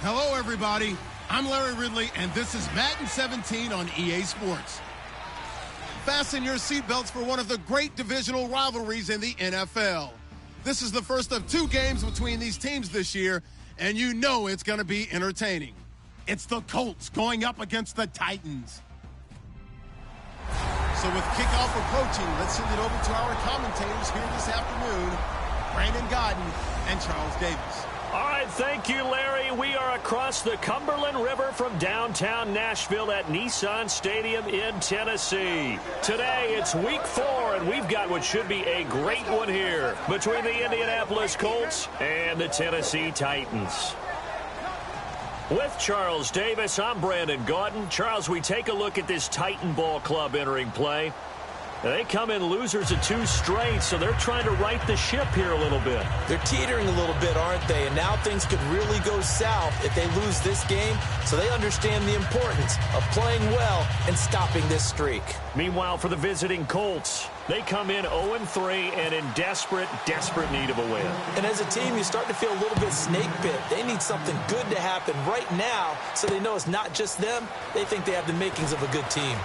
Hello, everybody. I'm Larry Ridley, and this is Madden 17 on EA Sports. Fasten your seatbelts for one of the great divisional rivalries in the NFL. This is the first of 2 games between these teams this year, and you know it's going to be entertaining. It's the Colts going up against the Titans. So with kickoff approaching, let's send it over to our commentators here this afternoon, Brandon Godden and Charles Davis. All right, thank you, Larry. We are across the Cumberland River from downtown Nashville at Nissan Stadium in Tennessee. Today, it's week 4, and we've got what should be a great one here between the Indianapolis Colts and the Tennessee Titans. With Charles Davis, I'm Brandon Gaudin. Charles, we take a look at this Titan ball club entering play. They come in losers of 2 straight, so they're trying to right the ship here a little bit. They're teetering a little bit, aren't they? And now things could really go south if they lose this game, so they understand the importance of playing well and stopping this streak. Meanwhile, for the visiting Colts, they come in 0-3 and in desperate need of a win. And as a team, you start to feel a little bit snake bit. They need something good to happen right now so they know it's not just them. They think they have the makings of a good team.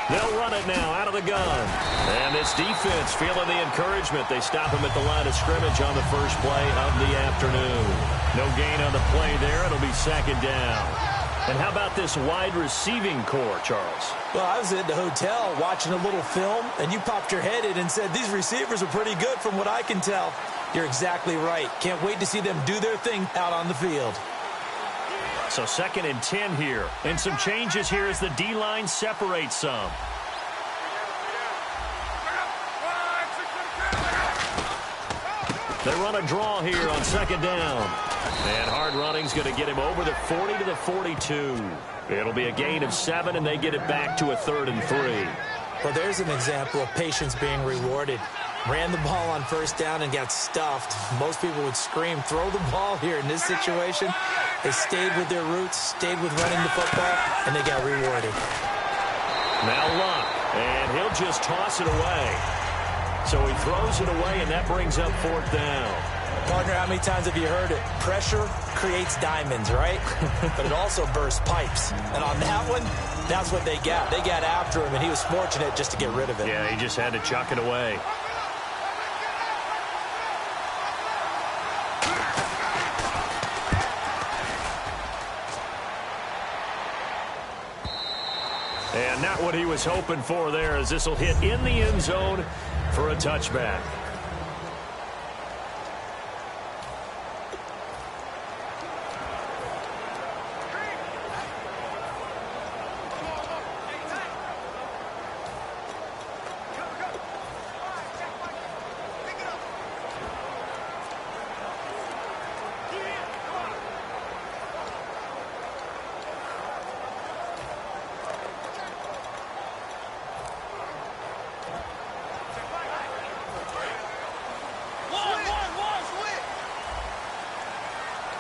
They'll run it now out of the gun. And this defense feeling the encouragement. They stop him at the line of scrimmage on the first play of the afternoon. No gain on the play there. It'll be 2nd down. And how about this wide receiving core, Charles? Well, I was at the hotel watching a little film, and you popped your head in and said, these receivers are pretty good from what I can tell. You're exactly right. Can't wait to see them do their thing out on the field. So 2nd and 10 here. And some changes here as the D-line separates some. They run a draw here on 2nd down. And hard running's going to get him over the 40 to the 42. It'll be a gain of 7, and they get it back to a 3rd and 3. Well, there's an example of patience being rewarded. Ran the ball on 1st down and got stuffed. Most people would scream, throw the ball here in this situation. They stayed with their roots, stayed with running the football, and they got rewarded. Now Luck, and he'll just toss it away. So he throws it away, and that brings up 4th down. Partner, how many times have you heard it? Pressure creates diamonds, right? But it also bursts pipes. And on that one, that's what they got. They got after him, and he was fortunate just to get rid of it. Yeah, he just had to chuck it away. And not what he was hoping for there, as this will hit in the end zone for a touchback.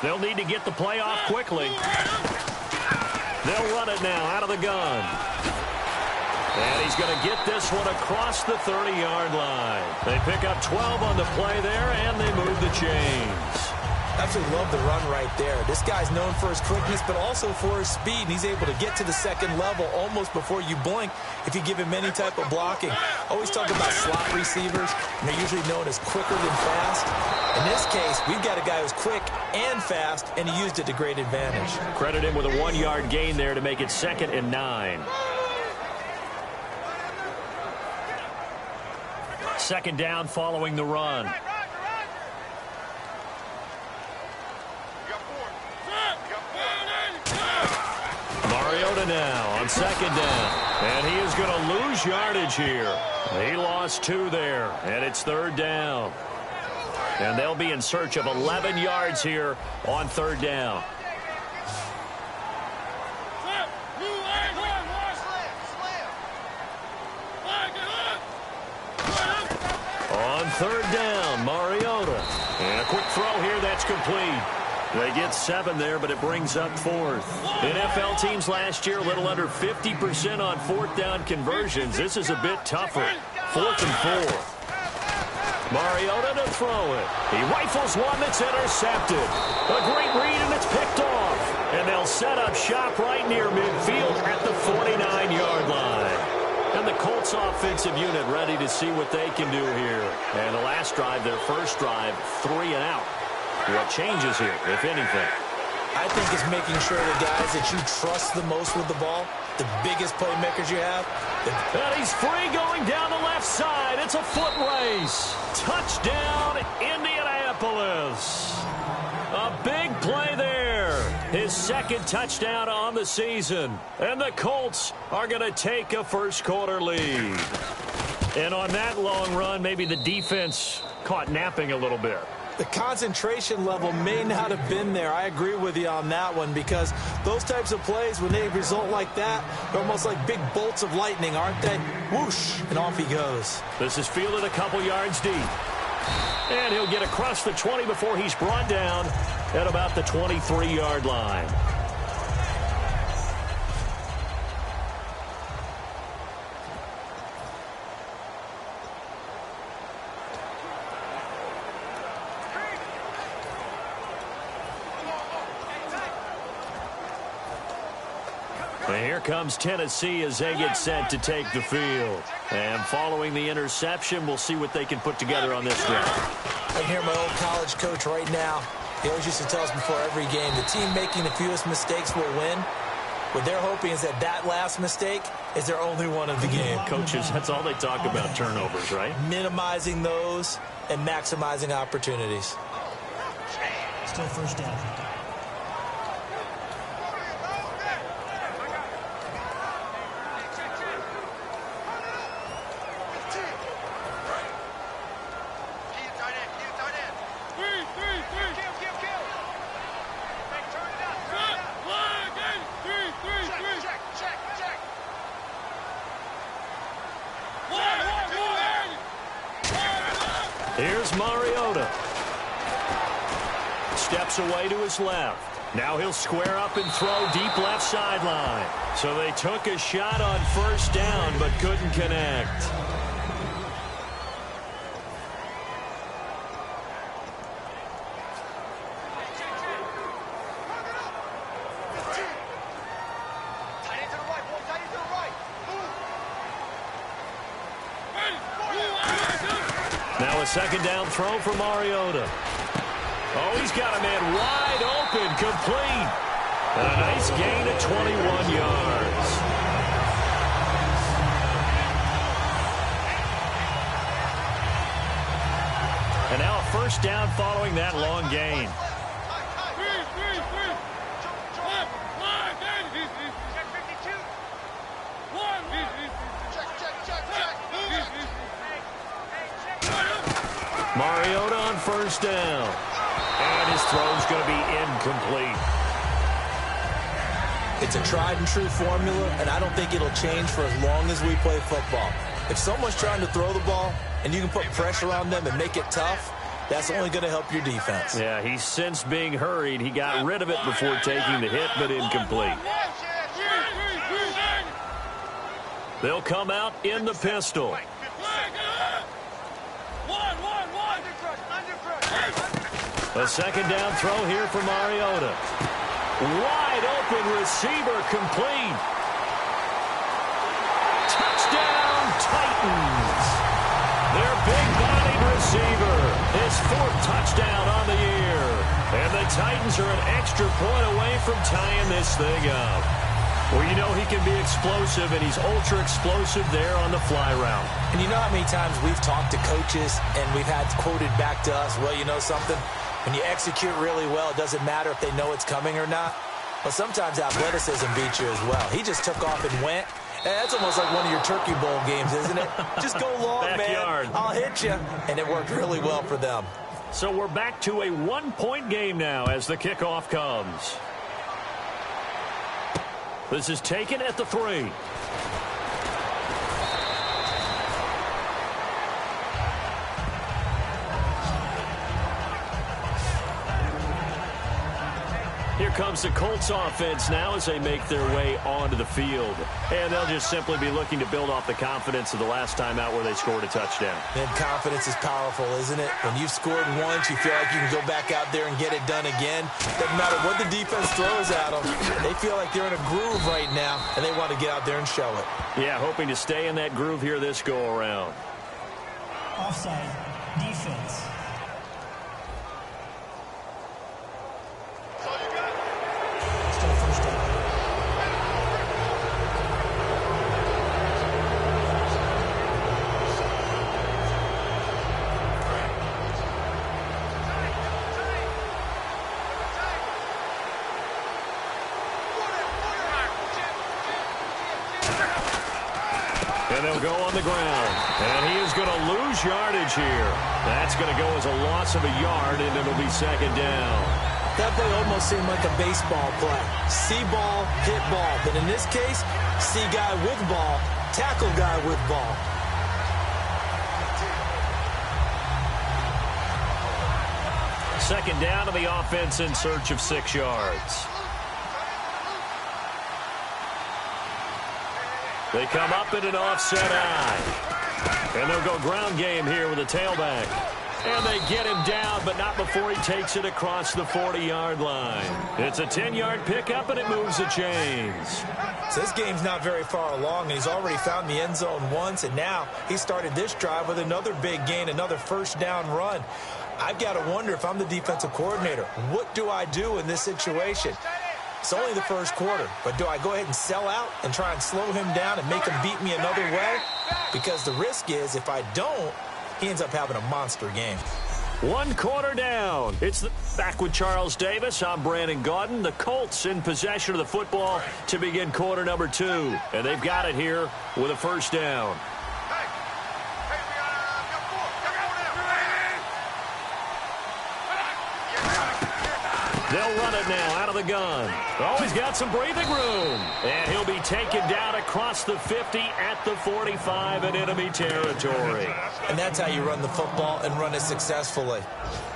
They'll need to get the play off quickly. They'll run it now out of the gun. And he's going to get this one across the 30-yard line. They pick up 12 on the play there, and they move the chains. Absolutely love the run right there. This guy's known for his quickness, but also for his speed, and he's able to get to the 2nd level almost before you blink if you give him any type of blocking. Always talk about slot receivers, and they're usually known as quicker than fast. In this case, we've got a guy who's quick and fast, and he used it to great advantage. Credit him with a 1-yard gain there to make it 2nd and 9. 2nd down following the run. Mariota now on second down. And he is going to lose yardage here. He lost 2 there, and it's third down. And they'll be in search of 11 yards here on third down. On third down, Mariota. And a quick throw here, that's complete. They get 7 there, but it brings up 4th. NFL teams last year, a little under 50% on fourth down conversions. This is a bit tougher. 4th and 4. Mariota to throw it. He rifles one that's intercepted. A great read, and it's picked off. And they'll set up shop right near midfield at the 49-yard line. And the Colts offensive unit ready to see what they can do here. And the last drive, their first drive, 3 and out. What changes here, if anything? I think it's making sure the guys that you trust the most with the ball, the biggest playmakers you have. And he's free going down the left side. It's a foot race. Touchdown, Indianapolis. A big play there. His second touchdown on the season. And the Colts are going to take a first-quarter lead. And on that long run, maybe the defense caught napping a little bit. The concentration level may not have been there. I agree with you on that one, because those types of plays, when they result like that, they're almost like big bolts of lightning, aren't they? Whoosh, and off he goes. This is fielded a couple yards deep. And he'll get across the 20 before he's brought down at about the 23-yard line. And here comes Tennessee as they get set to take the field. And following the interception, we'll see what they can put together on this drive. I hear my old college coach right now. He always used to tell us before every game, the team making the fewest mistakes will win. What they're hoping is that that last mistake is their only one of the game. Coaches, that's all they talk about, turnovers, right? Minimizing those and maximizing opportunities. Still first down. Here's Mariota. Steps away to his left. Now he'll square up and throw deep left sideline. So they took a shot on first down but couldn't connect. Now a second down throw for Mariota. Oh, he's got a man wide open, complete. And a nice gain of 21 yards. And now a first down following that long gain. Mariota on first down. And his throw's going to be incomplete. It's a tried and true formula, and I don't think it'll change for as long as we play football. If someone's trying to throw the ball and you can put pressure on them and make it tough, that's only going to help your defense. Yeah, he's since being hurried. He got rid of it before taking the hit, but incomplete. They'll come out in the pistol. A second down throw here for Mariota. Wide open receiver, complete. Touchdown, Titans. Their big-bodied receiver. His 4th touchdown on the year. And the Titans are an extra point away from tying this thing up. Well, you know he can be explosive, and he's ultra-explosive there on the fly route. And you know how many times we've talked to coaches and we've had quoted back to us, well, you know something? When you execute really well, it doesn't matter if they know it's coming or not. Well, sometimes athleticism beats you as well. He just took off and went. That's almost like one of your Turkey Bowl games, isn't it? Just go long, Backyard. man. I'll hit you. And it worked really well for them. So we're back to a one-point game now as the kickoff comes. This is taken at the 3. Here comes the Colts offense now as they make their way onto the field. And they'll just simply be looking to build off the confidence of the last time out where they scored a touchdown. And confidence is powerful, isn't it? When you've scored once, you feel like you can go back out there and get it done again. Doesn't matter what the defense throws at them. They feel like they're in a groove right now, and they want to get out there and show it. Yeah, hoping to stay in that groove here this go-around. Offside. Defense. Still first down. And they'll go on the ground. And he is going to lose yardage here. That's going to go as a loss of a yard, and it'll be second down. That play almost seemed like a baseball play. See ball, hit ball. But in this case, see guy with ball, tackle guy with ball. Second down to the offense in search of 6 yards. They come up in an offset eye. And they'll go ground game here with a tailback. And they get him down, but not before he takes it across the 40-yard line. It's a 10-yard pickup, and it moves the chains. So this game's not very far along, and he's already found the end zone once, and now he started this drive with another big gain, another first down run. I've got to wonder if I'm the defensive coordinator. What do I do in this situation? It's only the first quarter, but do I go ahead and sell out and try and slow him down and make him beat me another way? Because the risk is if I don't, he ends up having a monster game. 1 quarter down. It's back with Charles Davis. I'm Brandon Gaudin. The Colts in possession of the football to begin quarter number 2. And they've got it here with a first down. They'll run it now out of the gun. Oh, he's got some breathing room. And he'll be taken down across the 50 at the 45 in enemy territory. And that's how you run the football and run it successfully.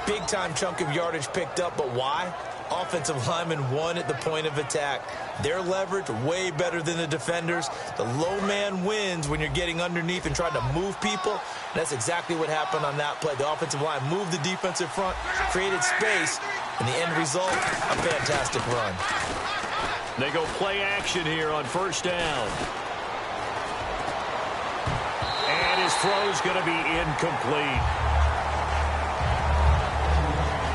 Big-time chunk of yardage picked up, but why? Offensive lineman won at the point of attack. Their leverage way better than the defenders. The low man wins when you're getting underneath and trying to move people. And that's exactly what happened on that play. The offensive line moved the defensive front, created space, and the end result, a fantastic run. They go play action here on first down. And his throw's going to be incomplete.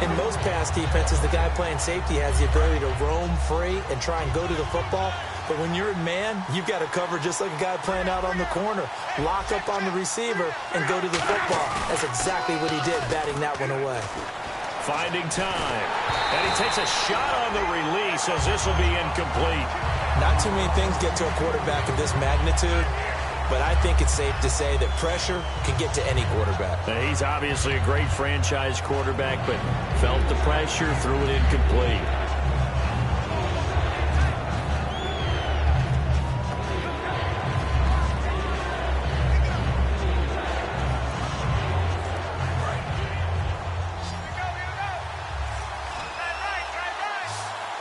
In most pass defenses, the guy playing safety has the ability to roam free and try and go to the football. But when you're in man, you've got to cover just like a guy playing out on the corner. Lock up on the receiver and go to the football. That's exactly what he did, batting that one away. Finding time. And he takes a shot on the release as this will be incomplete. Not too many things get to a quarterback of this magnitude, but I think it's safe to say that pressure can get to any quarterback. Now, he's obviously a great franchise quarterback, but felt the pressure, threw it incomplete.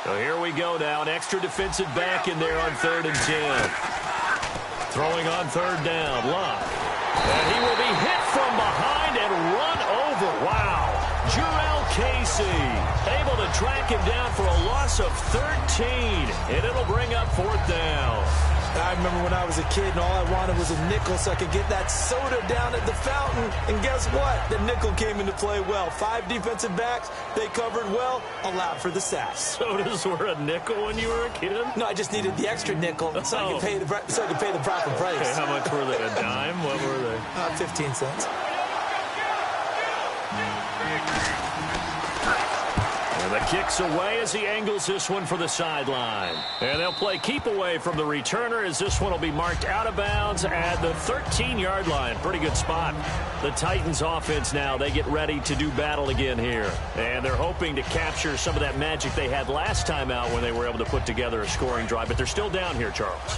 So here we go now, an extra defensive back in there on 3rd and 10. Throwing on 3rd down, Luck. And he will be hit from behind and run over. Wow. Jurrell Casey able to track him down for a loss of 13. And it'll bring up 4th down. I remember when I was a kid and all I wanted was a nickel so I could get that soda down at the fountain. And guess what? The nickel came into play well. 5 defensive backs. They covered well. Allowed for the sacks. Sodas were a nickel when you were a kid? No, I just needed the extra nickel so I could pay the proper price. Okay, how much were they? A dime? What were they? 15 cents. And The kick's away as he angles this one for the sideline. And they'll play keep away from the returner as this one will be marked out of bounds at the 13-yard line. Pretty good spot. The Titans offense now, they get ready to do battle again here. And they're hoping to capture some of that magic they had last time out when they were able to put together a scoring drive. But they're still down here, Charles.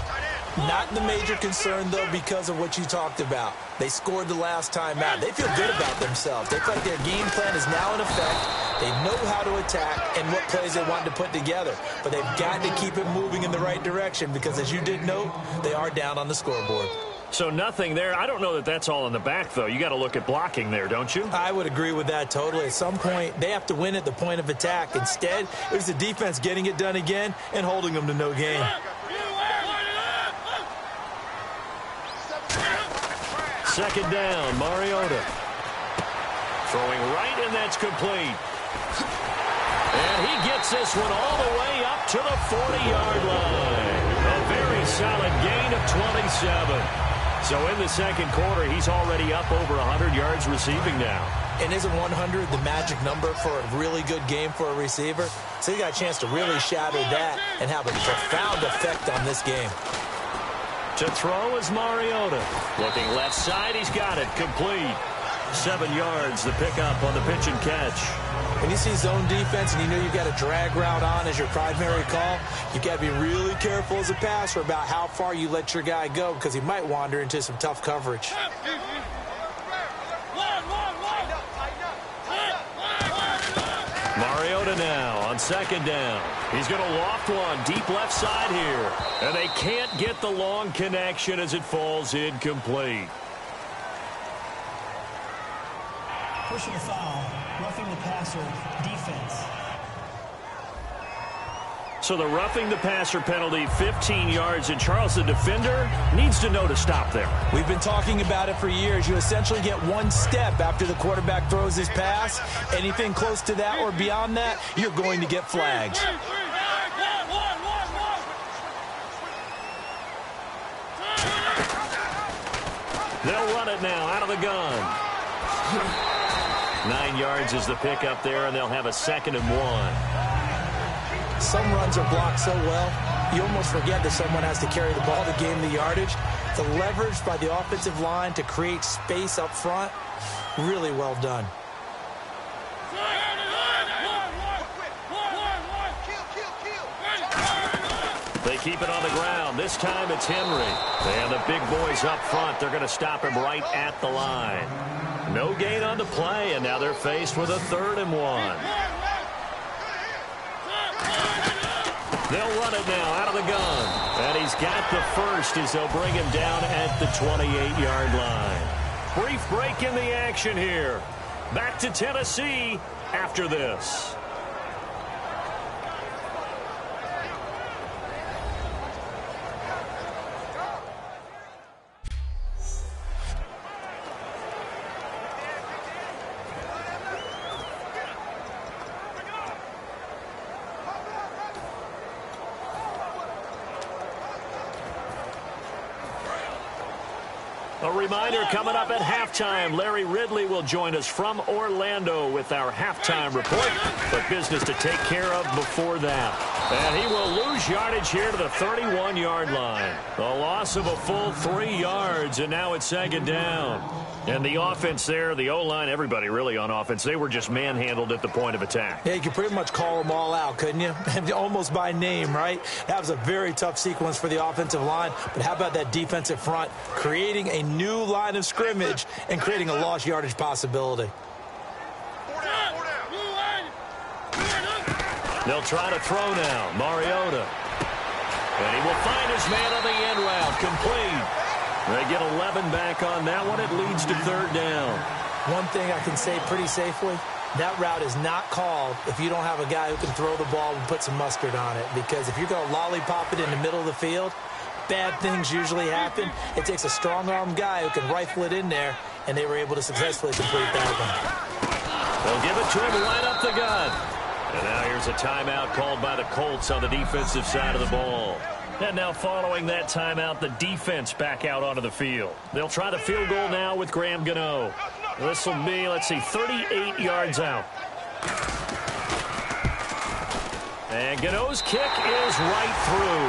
Not the major concern, though, because of what you talked about. They scored the last time out. They feel good about themselves. They feel like their game plan is now in effect. They know how to attack and what plays they want to put together. But they've got to keep it moving in the right direction because, as you did note, they are down on the scoreboard. So nothing there. I don't know that that's all in the back, though. You got to look at blocking there, don't you? I would agree with that totally. At some point, they have to win at the point of attack. Instead, it was the defense getting it done again and holding them to no gain. Second down, Mariota. Throwing right, and that's complete. And he gets this one all the way up to the 40-yard line. A very solid gain of 27. So in the second quarter, he's already up over 100 yards receiving now. And isn't 100 the magic number for a really good game for a receiver? So he got a chance to really shatter that and have a profound effect on this game. To throw is Mariota. Looking left side, he's got it. Complete. 7 yards, the pickup on the pitch and catch. When you see zone defense and you know you've got a drag route on as your primary call, you've got to be really careful as a passer about how far you let your guy go because he might wander into some tough coverage. Mariota now on second down. He's going to loft one deep left side here. And they can't get the long connection as it falls incomplete. Personal foul, roughing the passer, defense. So the roughing the passer penalty, 15 yards. And Charles, the defender, needs to know to stop there. We've been talking about it for years. You essentially get one step after the quarterback throws his pass. Anything close to that or beyond that, you're going to get flags. They'll run it now out of the gun. 9 yards is the pickup there, and they'll have a 2nd and 1. Some runs are blocked so well, you almost forget that someone has to carry the ball to gain the yardage. The leverage by the offensive line to create space up front, really well done. They keep it on the ground. This time it's Henry. And the big boys up front, they're going to stop him right at the line. No gain on the play, and now they're faced with a 3rd and 1. They'll run it now out of the gun. And he's got the first as they'll bring him down at the 28-yard line. Brief break in the action here. Back to Tennessee after this. A reminder coming up at halftime. Larry Ridley will join us from Orlando with our halftime report. But business to take care of before that. And he will lose yardage here to the 31-yard line. A loss of a full 3 yards, and now it's 2nd down. And the offense there, the O-line, everybody really on offense, they were just manhandled at the point of attack. Yeah, you could pretty much call them all out, couldn't you? Almost by name, right? That was a very tough sequence for the offensive line. But how about that defensive front creating a new line of scrimmage and creating a lost yardage possibility? They'll try to throw now. Mariota. And he will find his man on the end route. Complete. They get 11 back on that one. It leads to 3rd down. One thing I can say pretty safely, that route is not called if you don't have a guy who can throw the ball and put some mustard on it. Because if you're going to lollipop it in the middle of the field, bad things usually happen. It takes a strong-arm guy who can rifle it in there, and they were able to successfully complete that one. They'll give it to him right up the gut. And now here's a timeout called by the Colts on the defensive side of the ball. And now following that timeout, the defense back out onto the field. They'll try the field goal now with Graham Gano. This will be, 38 yards out. And Gano's kick is right through.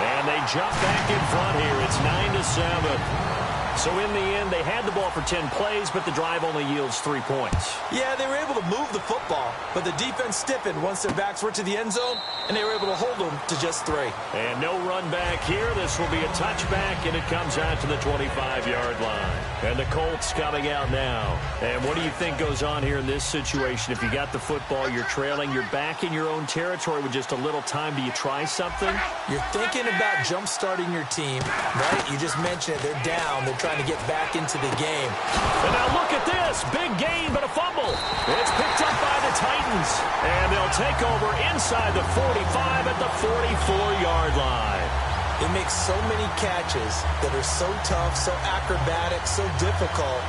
And they jump back in front here. It's 9-7. So in the end, they had the ball for 10 plays, but the drive only yields 3 points. Yeah, they were able to move the football, but the defense stiffened once their backs were to the end zone, and they were able to hold them to just 3. And no run back here. This will be a touchback, and it comes out to the 25-yard line. And the Colts coming out now. And what do you think goes on here in this situation? If you got the football, you're trailing, you're back in your own territory with just a little time. Do you try something? You're thinking about jump-starting your team, right? You just mentioned it. They're down. They're trying to get back into the game. And now look at this. Big gain, but a fumble. It's picked up by the Titans. And they'll take over inside the 45 at the 44-yard line. It makes so many catches that are so tough, so acrobatic, so difficult,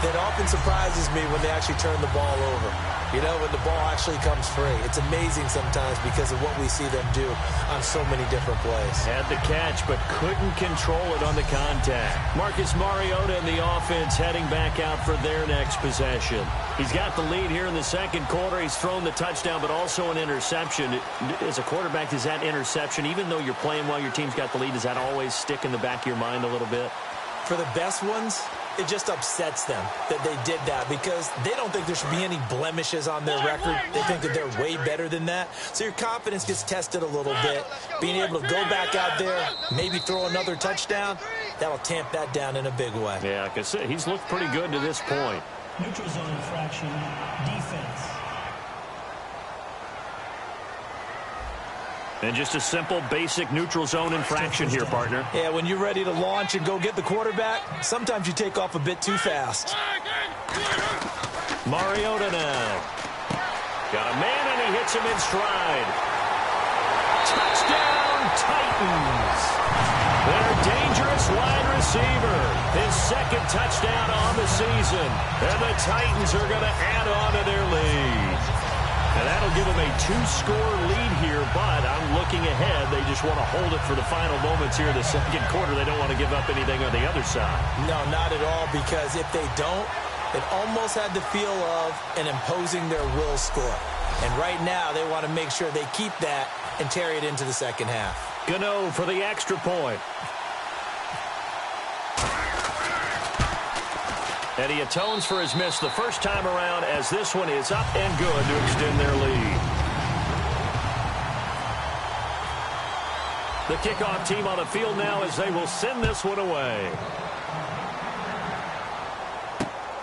that often surprises me when they actually turn the ball over. You know, when the ball actually comes free. It's amazing sometimes because of what we see them do on so many different plays. Had the catch, but couldn't control it on the contact. Marcus Mariota and the offense heading back out for their next possession. He's got the lead here in the second quarter. He's thrown the touchdown, but also an interception. As a quarterback, does that interception, even though you're playing while your team's got the lead, does that always stick in the back of your mind a little bit? For the best ones, it just upsets them that they did that because they don't think there should be any blemishes on their record. They think that they're way better than that. So your confidence gets tested a little bit. Being able to go back out there, maybe throw another touchdown, that'll tamp that down in a big way. Yeah, because he's looked pretty good to this point. Neutral zone infraction, defense. And just a simple, basic neutral zone infraction here, partner. Yeah, when you're ready to launch and go get the quarterback, sometimes you take off a bit too fast. Mariota now. Got a man, and he hits him in stride. Touchdown, Titans. Their dangerous wide receiver. His second touchdown on the season. And the Titans are going to add on to their lead. And that'll give them a 2-score lead here, but I'm looking ahead. They just want to hold it for the final moments here in the second quarter. They don't want to give up anything on the other side. No, not at all, because if they don't, it almost had the feel of an imposing their will score. And right now, they want to make sure they keep that and carry it into the second half. Gano for the extra point. And he atones for his miss the first time around as this one is up and good to extend their lead. The kickoff team on the field now as they will send this one away.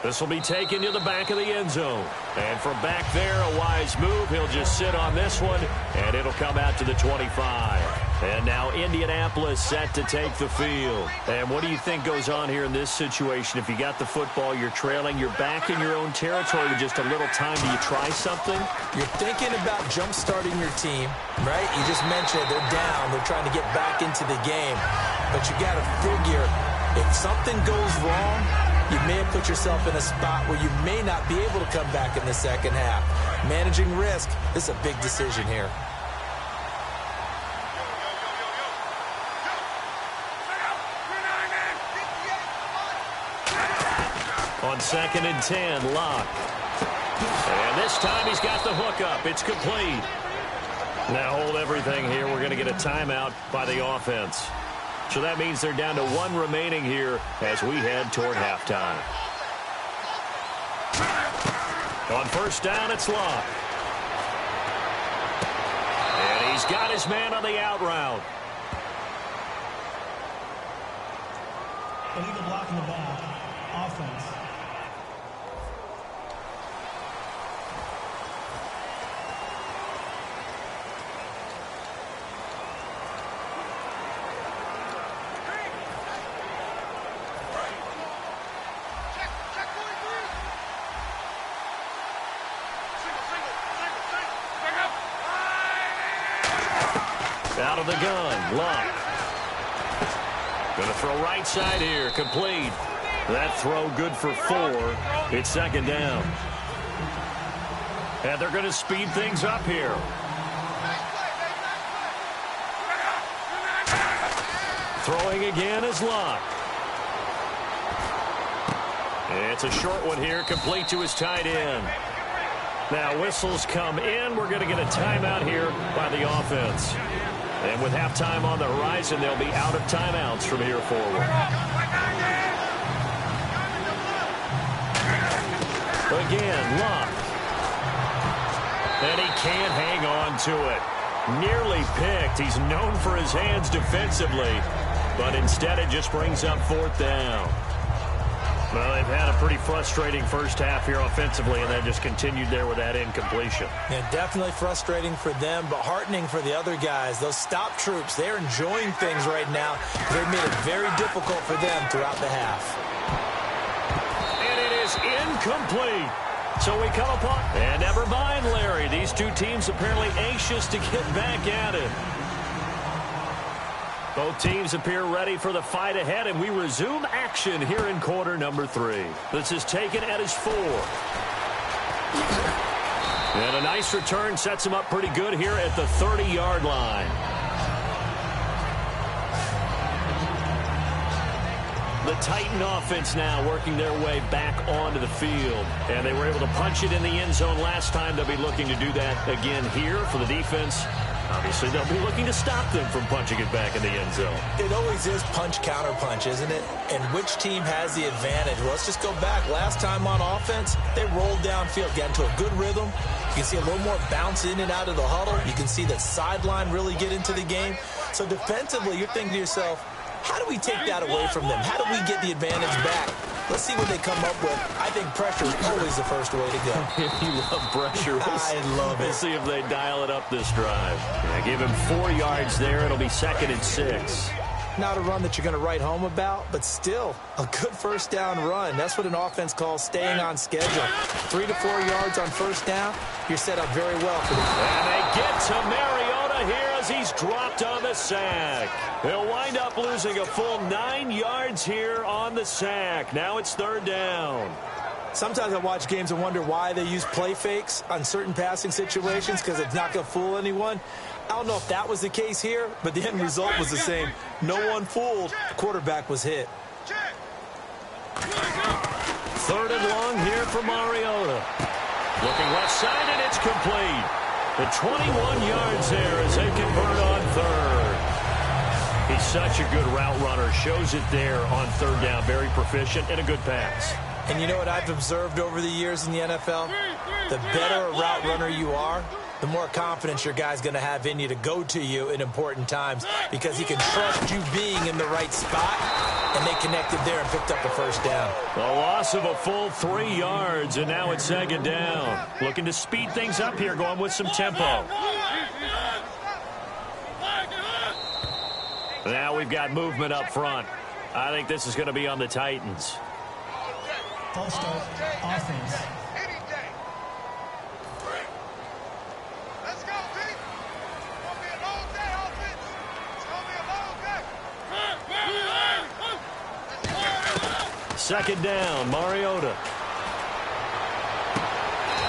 This will be taken to the back of the end zone. And from back there, a wise move. He'll just sit on this one, and it'll come out to the 25. And now Indianapolis set to take the field. And what do you think goes on here in this situation? If you got the football, you're trailing, you're back in your own territory with just a little time. Do you try something? You're thinking about jump-starting your team, right? You just mentioned they're down. They're trying to get back into the game. But you got to figure if something goes wrong, you may have put yourself in a spot where you may not be able to come back in the second half. Managing risk is a big decision here. On 2nd and 10, Locke. And this time he's got the hook up. It's complete. Now hold everything here. We're going to get a timeout by the offense. So that means they're down to 1 remaining here as we head toward halftime. On first down, it's Locke. And he's got his man on the out route. Illegal block in the back. Offense. Out of the gun, Locke. Going to throw right side here, complete. That throw good for 4. It's 2nd down. And they're going to speed things up here. Throwing again is Locke. It's a short one here, complete to his tight end. Now whistles come in. We're going to get a timeout here by the offense. And with halftime on the horizon, they'll be out of timeouts from here forward. Again, Luck. And he can't hang on to it. Nearly picked. He's known for his hands defensively, but instead it just brings up 4th down. Well, they've had a pretty frustrating first half here offensively, and they've just continued there with that incompletion. Yeah, definitely frustrating for them, but heartening for the other guys. Those stop troops, they're enjoying things right now. They've made it very difficult for them throughout the half. And it is incomplete. So we come upon, and never mind, Larry. These two teams apparently anxious to get back at it. Both teams appear ready for the fight ahead, and we resume action here in quarter number 3. This is taken at his 4. And a nice return sets him up pretty good here at the 30-yard line. The Titan offense now working their way back onto the field. And they were able to punch it in the end zone last time. They'll be looking to do that again here for the defense. Obviously, they'll be looking to stop them from punching it back in the end zone. It always is punch-counter-punch, isn't it? And which team has the advantage? Well, let's just go back. Last time on offense, they rolled downfield, got into a good rhythm. You can see a little more bounce in and out of the huddle. You can see that sideline really get into the game. So defensively, you're thinking to yourself, how do we take that away from them? How do we get the advantage back? Let's see what they come up with. I think pressure is always the first way to go. You love pressure. I love it. We'll see if they dial it up this drive. I give him 4 yards there. It'll be 2nd and 6. Not a run that you're going to write home about, but still a good first down run. That's what an offense calls staying on schedule. 3 to 4 yards on first down, you're set up very well for this. And they get to Mariota here as he's dropped on the sack. They'll wind up losing a full 9 yards here on the sack. Now it's 3rd down. Sometimes I watch games and wonder why they use play fakes on certain passing situations because it's not going to fool anyone. I don't know if that was the case here, but the end result was the same. No one fooled. The quarterback was hit. 3rd and long here for Mariota. Looking left side, and it's complete. The 21 yards there as they convert on 3rd. He's such a good route runner. Shows it there on 3rd down. Very proficient and a good pass. And you know what I've observed over the years in the NFL? The better a route runner you are, the more confidence your guy's going to have in you to go to you in important times because he can trust you being in the right spot, and they connected there and picked up the first down. A loss of a full 3 yards, and now it's 2nd down. Looking to speed things up here, going with some tempo. Now we've got movement up front. I think this is going to be on the Titans. False start, offense. Let's go, D. It's going to be a long day, offense. It's going to be a long day. 2nd down, Mariota.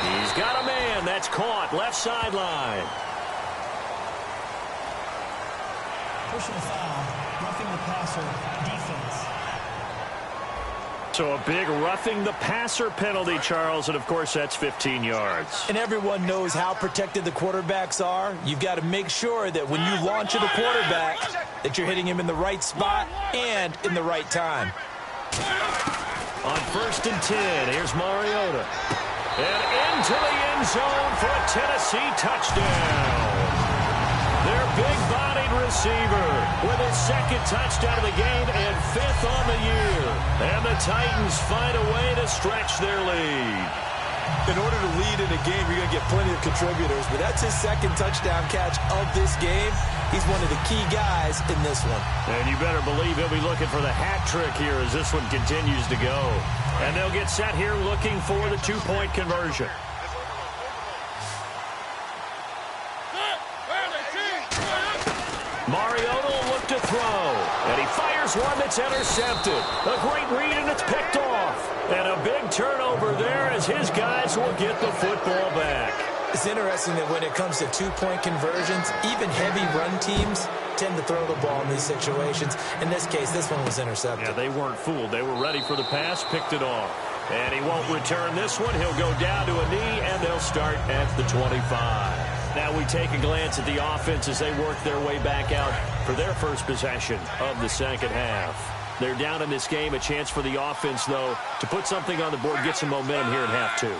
He's got a man. That's caught. Left sideline. Personal foul, roughing the passer, defense. So a big roughing the passer penalty, Charles, and of course that's 15 yards. And everyone knows how protected the quarterbacks are. You've got to make sure that when you launch at a quarterback that you're hitting him in the right spot and in the right time. On 1st and 10, here's Mariota. And into the end zone for a Tennessee touchdown. Their big-bodied receiver with his 2nd touchdown of the game and 5th on the year. And the Titans find a way to stretch their lead. In order to lead in a game, you're going to get plenty of contributors, but that's his 2nd touchdown catch of this game. He's one of the key guys in this one. And you better believe he'll be looking for the hat trick here as this one continues to go. And they'll get set here looking for the 2-point conversion. Mariota will look to throw, and he fires one that's intercepted. A great read, and it's picked off. And a big turnover there as his guys will get the football back. It's interesting that when it comes to 2-point conversions, even heavy run teams tend to throw the ball in these situations. In this case, this one was intercepted. Yeah, they weren't fooled. They were ready for the pass, picked it off. And he won't return this one. He'll go down to a knee, and they'll start at the 25. Now we take a glance at the offense as they work their way back out for their first possession of the second half. They're down in this game. A chance for the offense, though, to put something on the board, get some momentum here in half two.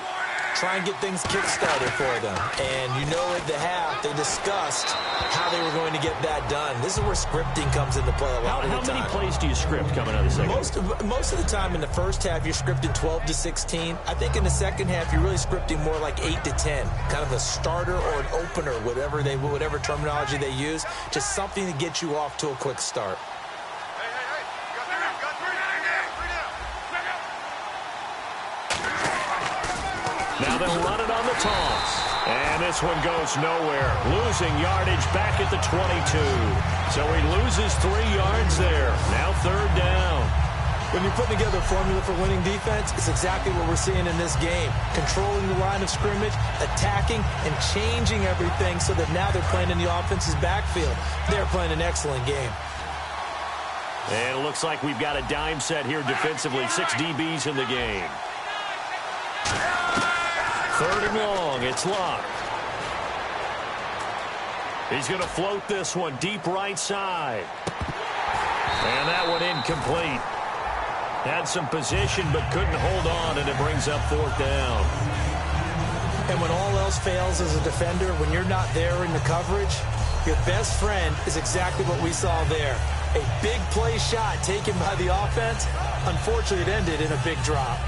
Try and get things kick-started for them. And you know at the half, they discussed how they were going to get that done. This is where scripting comes into play a lot of the time. How many plays do you script coming out of the second half? Most of the time in the first half, you're scripting 12 to 16. I think in the second half, you're really scripting more like 8 to 10. Kind of a starter or an opener, whatever terminology they use. Just something to get you off to a quick start. Now they'll run it on the toss. And this one goes nowhere. Losing yardage back at the 22. So he loses 3 yards there. Now third down. When you're putting together a formula for winning defense, it's exactly what we're seeing in this game. Controlling the line of scrimmage, attacking, and changing everything so that now they're playing in the offense's backfield. They're playing an excellent game. And it looks like we've got a dime set here defensively. 6 DBs in the game. Third and long. It's locked. He's going to float this one deep right side. And that one incomplete. Had some position but couldn't hold on, and it brings up fourth down. And when all else fails as a defender, when you're not there in the coverage, your best friend is exactly what we saw there. A big play shot taken by the offense. Unfortunately, it ended in a big drop.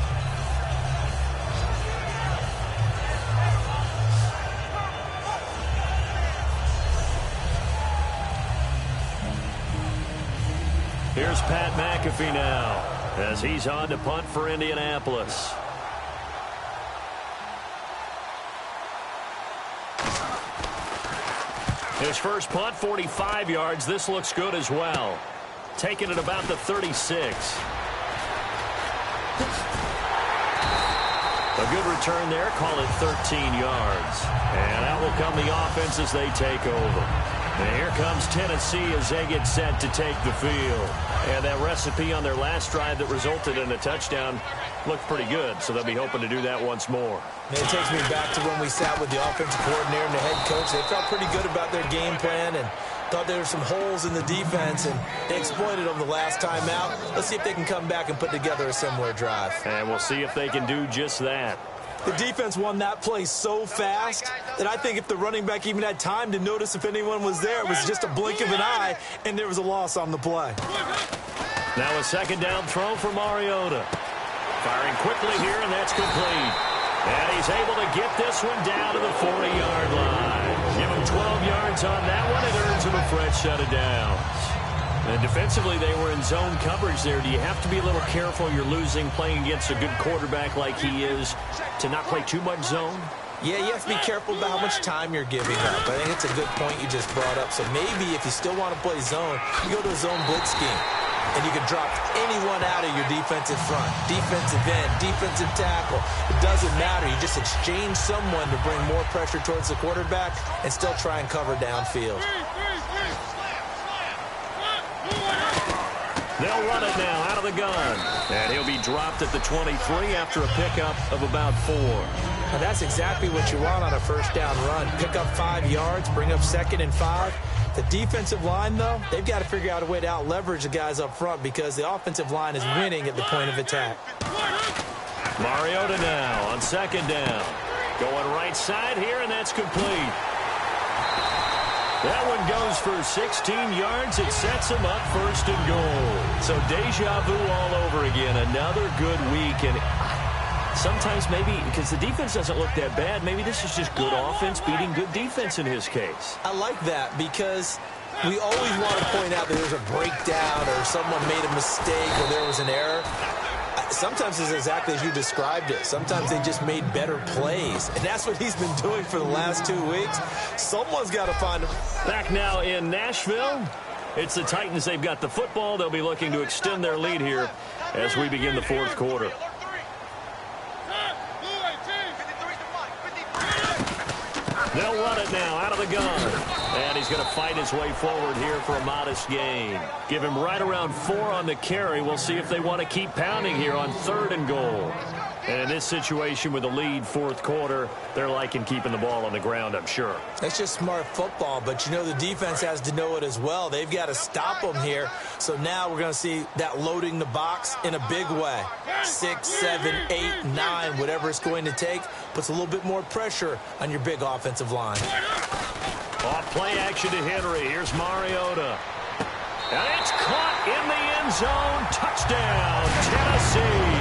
Here's Pat McAfee now as he's on to punt for Indianapolis. His first punt, 45 yards. This looks good as well. Taking it about the 36. A good return there. Call it 13 yards. And out will come the offense as they take over. And here comes Tennessee as they get set to take the field. And that recipe on their last drive that resulted in a touchdown looked pretty good, so they'll be hoping to do that once more. And it takes me back to when we sat with the offensive coordinator and the head coach. They felt pretty good about their game plan and thought there were some holes in the defense, and they exploited them the last time out. Let's see if they can come back and put together a similar drive. And we'll see if they can do just that. The defense won that play so fast that I think if the running back even had time to notice if anyone was there, it was just a blink of an eye, and there was a loss on the play. Now a second down throw for Mariota. Firing quickly here, and that's complete. And he's able to get this one down to the 40-yard line. Give him 12 yards on that one. It earns him a fresh set of downs. And defensively, they were in zone coverage there. Do you have to be a little careful? You're losing, playing against a good quarterback like he is, to not play too much zone? Yeah, you have to be careful about how much time you're giving up. I think it's a good point you just brought up. So maybe if you still want to play zone, you go to a zone blitz scheme. And you can drop anyone out of your defensive front, defensive end, defensive tackle. It doesn't matter. You just exchange someone to bring more pressure towards the quarterback and still try and cover downfield. They'll run it now out of the gun. And he'll be dropped at the 23 after a pickup of about 4. Now that's exactly what you want on a first down run. Pick up 5 yards, bring up 2nd and 5. The defensive line, though, they've got to figure out a way to out-leverage the guys up front because the offensive line is winning at the point of attack. Mariota now on second down. Going right side here, and that's complete. That one goes for 16 yards. It sets him up first and goal. So deja vu all over again. Another good week. And sometimes maybe, because the defense doesn't look that bad, maybe this is just good offense beating good defense in his case. I like that because we always want to point out that there's a breakdown or someone made a mistake or there was an error. Sometimes it's exactly as you described it. Sometimes they just made better plays. And that's what he's been doing for the last 2 weeks. Someone's got to find him. Back now in Nashville. It's the Titans. They've got the football. They'll be looking to extend their lead here as we begin the fourth quarter. They'll run it now out of the gun. And he's going to fight his way forward here for a modest gain. Give him right around 4 on the carry. We'll see if they want to keep pounding here on 3rd and goal. And in this situation with the lead 4th quarter, they're liking keeping the ball on the ground, I'm sure. That's just smart football, but you know the defense has to know it as well. They've got to stop them here. So now we're going to see that loading the box in a big way. 6, 7, 8, 9, whatever it's going to take, puts a little bit more pressure on your big offensive line. Off play action to Henry. Here's Mariota. And it's caught in the end zone. Touchdown, Tennessee.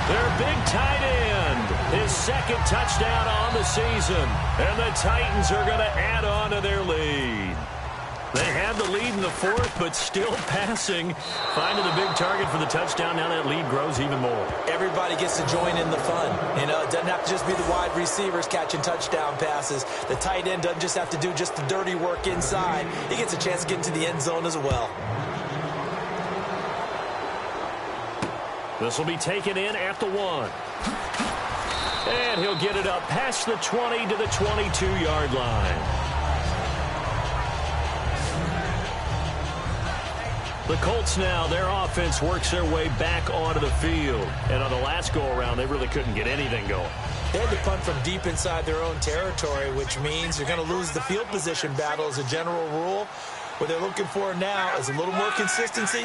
Their big tight end, his 2nd touchdown on the season. And the Titans are going to add on to their lead. They had the lead in the 4th, but still passing. Finding the big target for the touchdown. Now that lead grows even more. Everybody gets to join in the fun. You know, it doesn't have to just be the wide receivers catching touchdown passes. The tight end doesn't just have to do just the dirty work inside. He gets a chance to get into the end zone as well. This will be taken in at the 1. And he'll get it up past the 20 to the 22-yard line. The Colts now, their offense works their way back onto the field. And on the last go-around, they really couldn't get anything going. They had to punt from deep inside their own territory, which means you're going to lose the field position battle as a general rule. What they're looking for now is a little more consistency,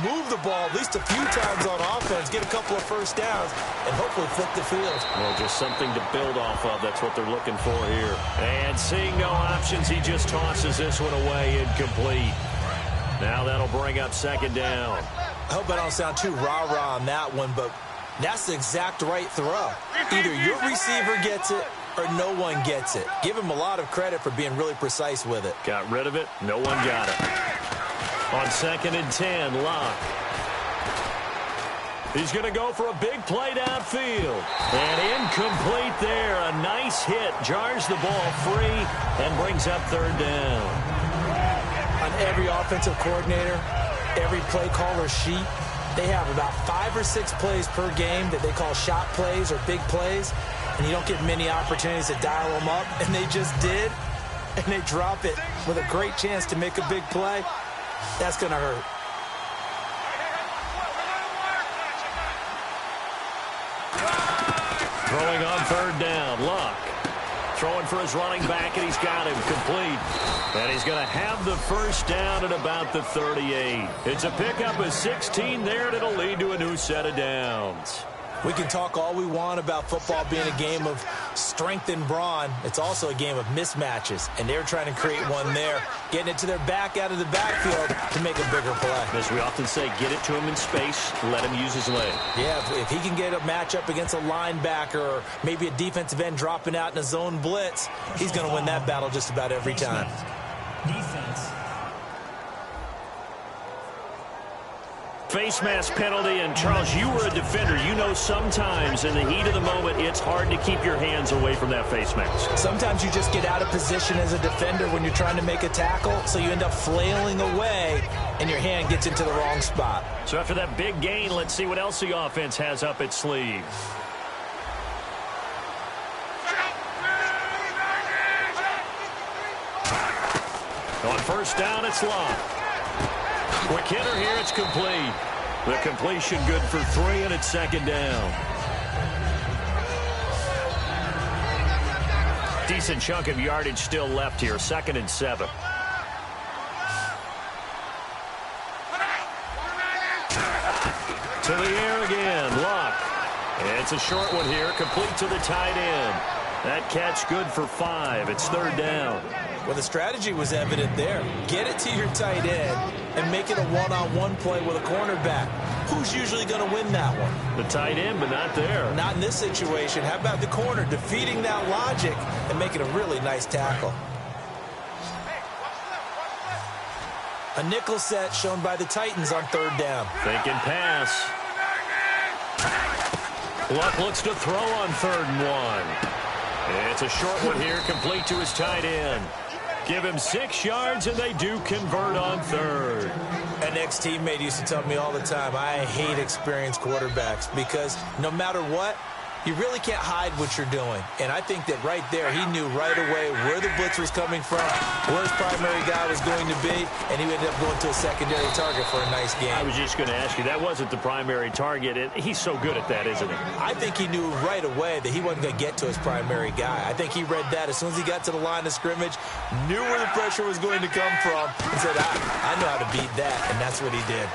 move the ball at least a few times on offense, get a couple of first downs, and hopefully flip the field. Well, just something to build off of. That's what they're looking for here. And seeing no options, he just tosses this one away incomplete. Now that'll bring up 2nd down. I hope I don't sound too rah-rah on that one, but that's the exact right throw. Either your receiver gets it or no one gets it. Give him a lot of credit for being really precise with it. Got rid of it. No one got it. On 2nd and 10, Locke. He's going to go for a big play downfield. And incomplete there. A nice hit. Jars the ball free and brings up 3rd down. On every offensive coordinator, every play caller sheet, they have about 5 or 6 plays per game that they call shot plays or big plays, and you don't get many opportunities to dial them up, and they just did, and they drop it with a great chance to make a big play. That's going to hurt. Throwing on 3rd down, Luck. Throwing for his running back, and he's got him complete. And he's going to have the first down at about the 38. It's a pickup of 16 there, and it'll lead to a new set of downs. We can talk all we want about football being a game of strength and brawn. It's also a game of mismatches, and they're trying to create one there, getting it to their back out of the backfield to make a bigger play. As we often say, get it to him in space, let him use his leg. Yeah, if he can get a matchup against a linebacker or maybe a defensive end dropping out in a zone blitz, he's going to win that battle just about every time. Defense. Face mask penalty, and Charles, you were a defender. You know sometimes in the heat of the moment, it's hard to keep your hands away from that face mask. Sometimes you just get out of position as a defender when you're trying to make a tackle, so you end up flailing away, and your hand gets into the wrong spot. So after that big gain, let's see what else the offense has up its sleeve. On 1st down, it's Locke. Quick hitter here, it's complete. The completion good for 3, and it's 2nd down. Decent chunk of yardage still left here, 2nd and 7. To the air again, Luck. It's a short one here, complete to the tight end. That catch good for 5. It's 3rd down. Well, the strategy was evident there. Get it to your tight end and make it a one-on-one play with a cornerback. Who's usually going to win that one? The tight end, but not there. Not in this situation. How about the corner defeating that logic and making a really nice tackle? A nickel set shown by the Titans on 3rd down. Thinking pass. Luck looks to throw on 3rd and 1. It's a short one here, complete to his tight end. Give him 6 yards, and they do convert on 3rd. An ex-teammate used to tell me all the time, I hate experienced quarterbacks because no matter what, You really can't hide what you're doing. And I think that right there, he knew right away where the blitz was coming from, where his primary guy was going to be, and he ended up going to a secondary target for a nice game. I was just going to ask you, that wasn't the primary target. He's so good at that, isn't he? I think he knew right away that he wasn't going to get to his primary guy. I think he read that as soon as he got to the line of scrimmage, knew where the pressure was going to come from, and said, I know how to beat that, and that's what he did.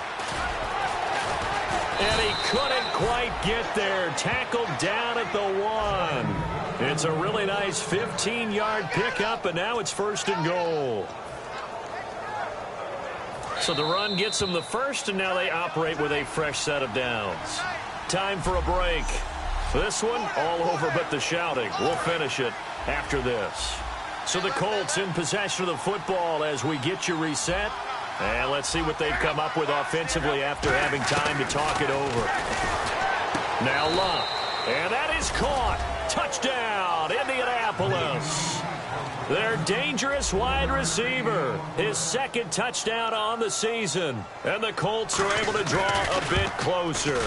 And he couldn't quite get there. Tackled down at the 1. It's a really nice 15-yard pickup, and now it's 1st and goal. So the run gets them the first, and now they operate with a fresh set of downs. Time for a break. This one, all over but the shouting. We'll finish it after this. So the Colts in possession of the football as we get you reset. And let's see what they've come up with offensively after having time to talk it over. Now Love. And that is caught. Touchdown, Indianapolis. Their dangerous wide receiver. His 2nd touchdown on the season. And the Colts are able to draw a bit closer.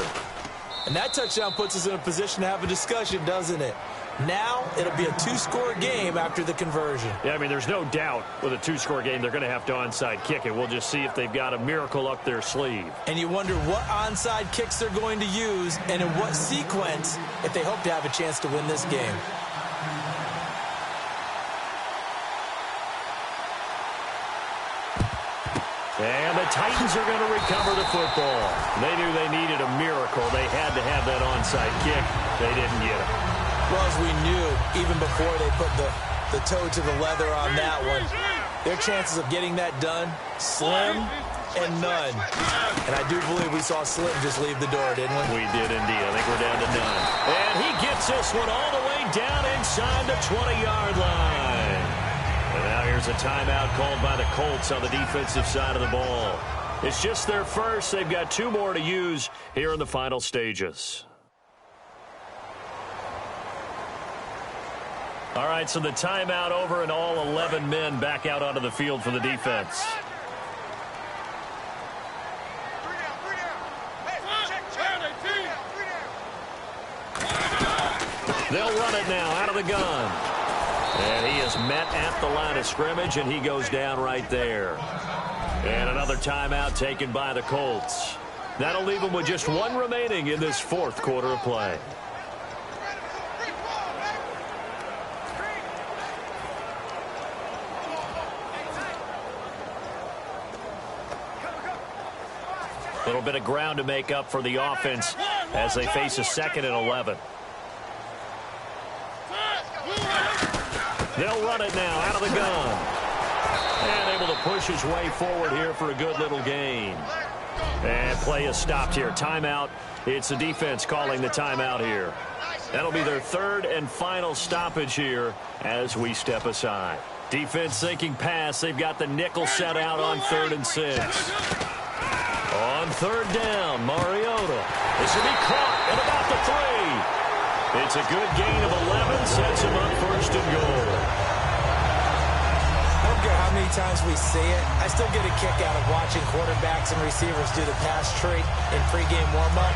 And that touchdown puts us in a position to have a discussion, doesn't it? Now it'll be a 2-score game after the conversion. Yeah, I mean, there's no doubt with a 2-score game they're going to have to onside kick it. We'll just see if they've got a miracle up their sleeve. And you wonder what onside kicks they're going to use and in what sequence if they hope to have a chance to win this game. And the Titans are going to recover the football. They knew they needed a miracle. They had to have that onside kick. They didn't get it. Well, as we knew, even before they put the toe to the leather on that one, their chances of getting that done, slim and none. And I do believe we saw Slim just leave the door, didn't we? We did indeed. I think we're down to none. And he gets this one all the way down inside the 20-yard line. And now here's a timeout called by the Colts on the defensive side of the ball. It's just their first. They've got 2 more to use here in the final stages. All right, so the timeout over and all 11 men back out onto the field for the defense. They'll run it now out of the gun. And he is met at the line of scrimmage, and he goes down right there. And another timeout taken by the Colts. That'll leave them with just 1 remaining in this 4th quarter of play. A little bit of ground to make up for the offense as they face a 2nd and 11. They'll run it now out of the gun. And able to push his way forward here for a good little gain. And play is stopped here. Timeout. It's the defense calling the timeout here. That'll be their 3rd and final stoppage here as we step aside. Defense thinking pass. They've got the nickel set out on 3rd and 6. On 3rd down, Mariota. This will be caught at about the 3. It's a good gain of 11, sets him up 1st and goal. I don't care how many times we see it. I still get a kick out of watching quarterbacks and receivers do the pass treat in pregame warm-up.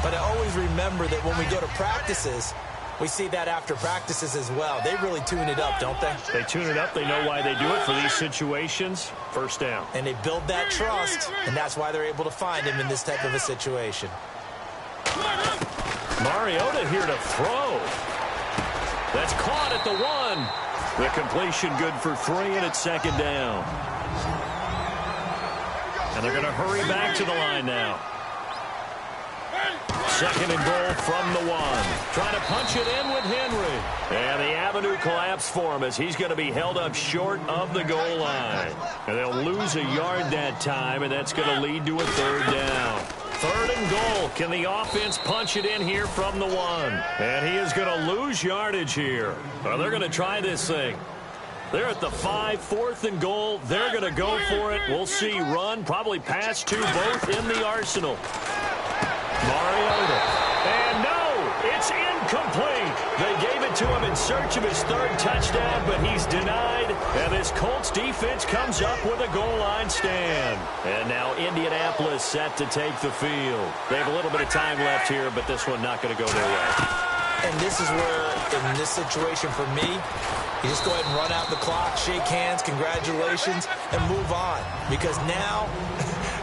But I always remember that when we go to practices, we see that after practices as well. They really tune it up, don't they? They tune it up. They know why they do it for these situations. 1st down. And they build that trust, and that's why they're able to find him in this type of a situation. Mariota here to throw. That's caught at the 1. The completion good for 3, and it's 2nd down. And they're going to hurry back to the line now. 2nd and goal from the 1. Trying to punch it in with Henry. And the avenue collapsed for him as he's going to be held up short of the goal line. And they'll lose a yard that time, and that's going to lead to a 3rd down. 3rd and goal. Can the offense punch it in here from the 1? And he is going to lose yardage here. Well, they're going to try this thing. They're at the 5, 4th and goal. They're going to go for it. We'll see run, probably pass to both in the arsenal. Mariota. And no, it's incomplete. They gave it to him in search of his 3rd touchdown, but he's denied. And this Colts defense comes up with a goal line stand. And now Indianapolis set to take the field. They have a little bit of time left here, but this one not going to go their way. And this is where, in this situation for me, you just go ahead and run out the clock, shake hands, congratulations, and move on. Because now,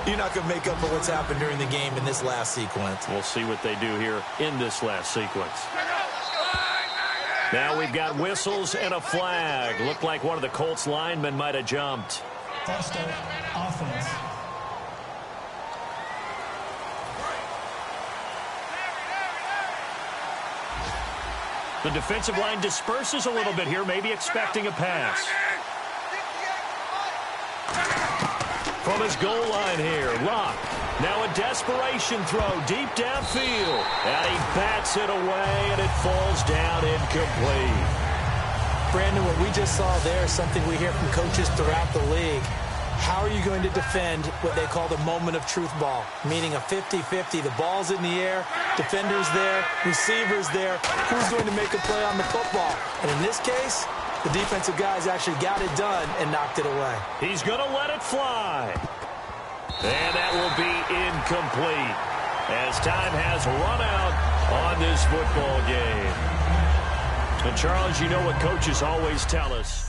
you're not going to make up for what's happened during the game in this last sequence. We'll see what they do here in this last sequence. Now we've got whistles and a flag. Looked like one of the Colts linemen might have jumped. False start, offense. The defensive line disperses a little bit here, maybe expecting a pass. From his goal line here, Locke. Now a desperation throw deep downfield. And he bats it away, and it falls down incomplete. Brandon, what we just saw there is something we hear from coaches throughout the league. How are you going to defend what they call the moment of truth ball, meaning a 50-50? The ball's in the air, defenders there, receivers there. Who's going to make a play on the football? And in this case, the defensive guys actually got it done and knocked it away. He's going to let it fly. And that will be incomplete as time has run out on this football game. And Charles, you know what coaches always tell us.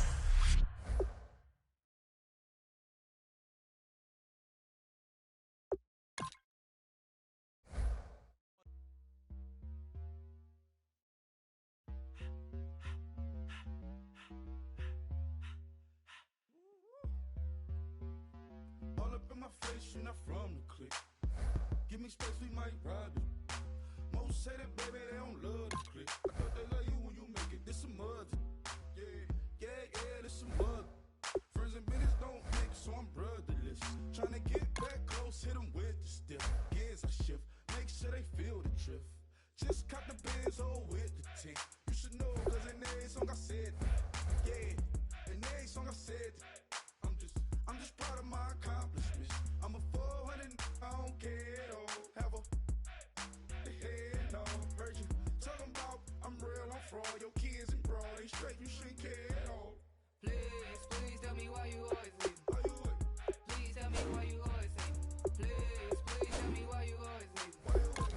All up in my face, you're not from the clique. Give me space, we might ride it. Most say that, baby, they don't love the clique. I thought they love you when you make it. This some mud. Yeah, this some mud. Friends and business don't mix, so I'm brotherless. Trying to get back close, hit them with the stiff. Gears I shift, make sure they feel the drift. Just caught the Benz, with the tint. You should know, cause in every song I said, yeah, in every song I said, I'm just proud of my accomplishments. I'm a 400, I don't care at all. Have a head no virgin. Talking about I'm real, I'm fraud. Your kids and broad, they straight, you shouldn't care at all. Please tell me why you always leave. Why you what? Please tell me why you always leave. Please tell me why you always leave. Why you what?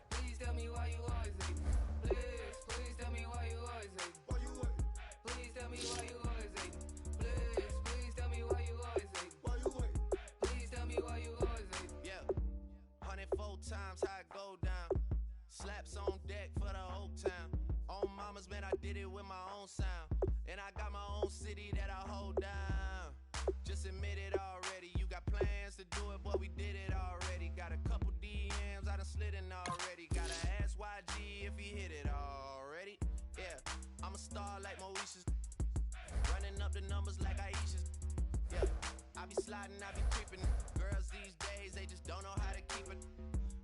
Please tell me why you always leave. Please tell me why you always leave. Why you what? Please tell me why you always leave. Please tell me why you always leave. Why you what? Please tell me why you always leave. Yeah, 104 times how it go down. Slaps on deck for the whole town. On mamas, man, I did it with my own sound. And I got my own city that I hold down. Just admit it already. You got plans to do it, but we did it already. Got a couple DMs, I done slid in already. Gotta ask YG if he hit it already. Yeah, I'm a star like Moesha's. Running up the numbers like Aisha's. Yeah, I be sliding, I be creeping. Girls these days, they just don't know how to keep it.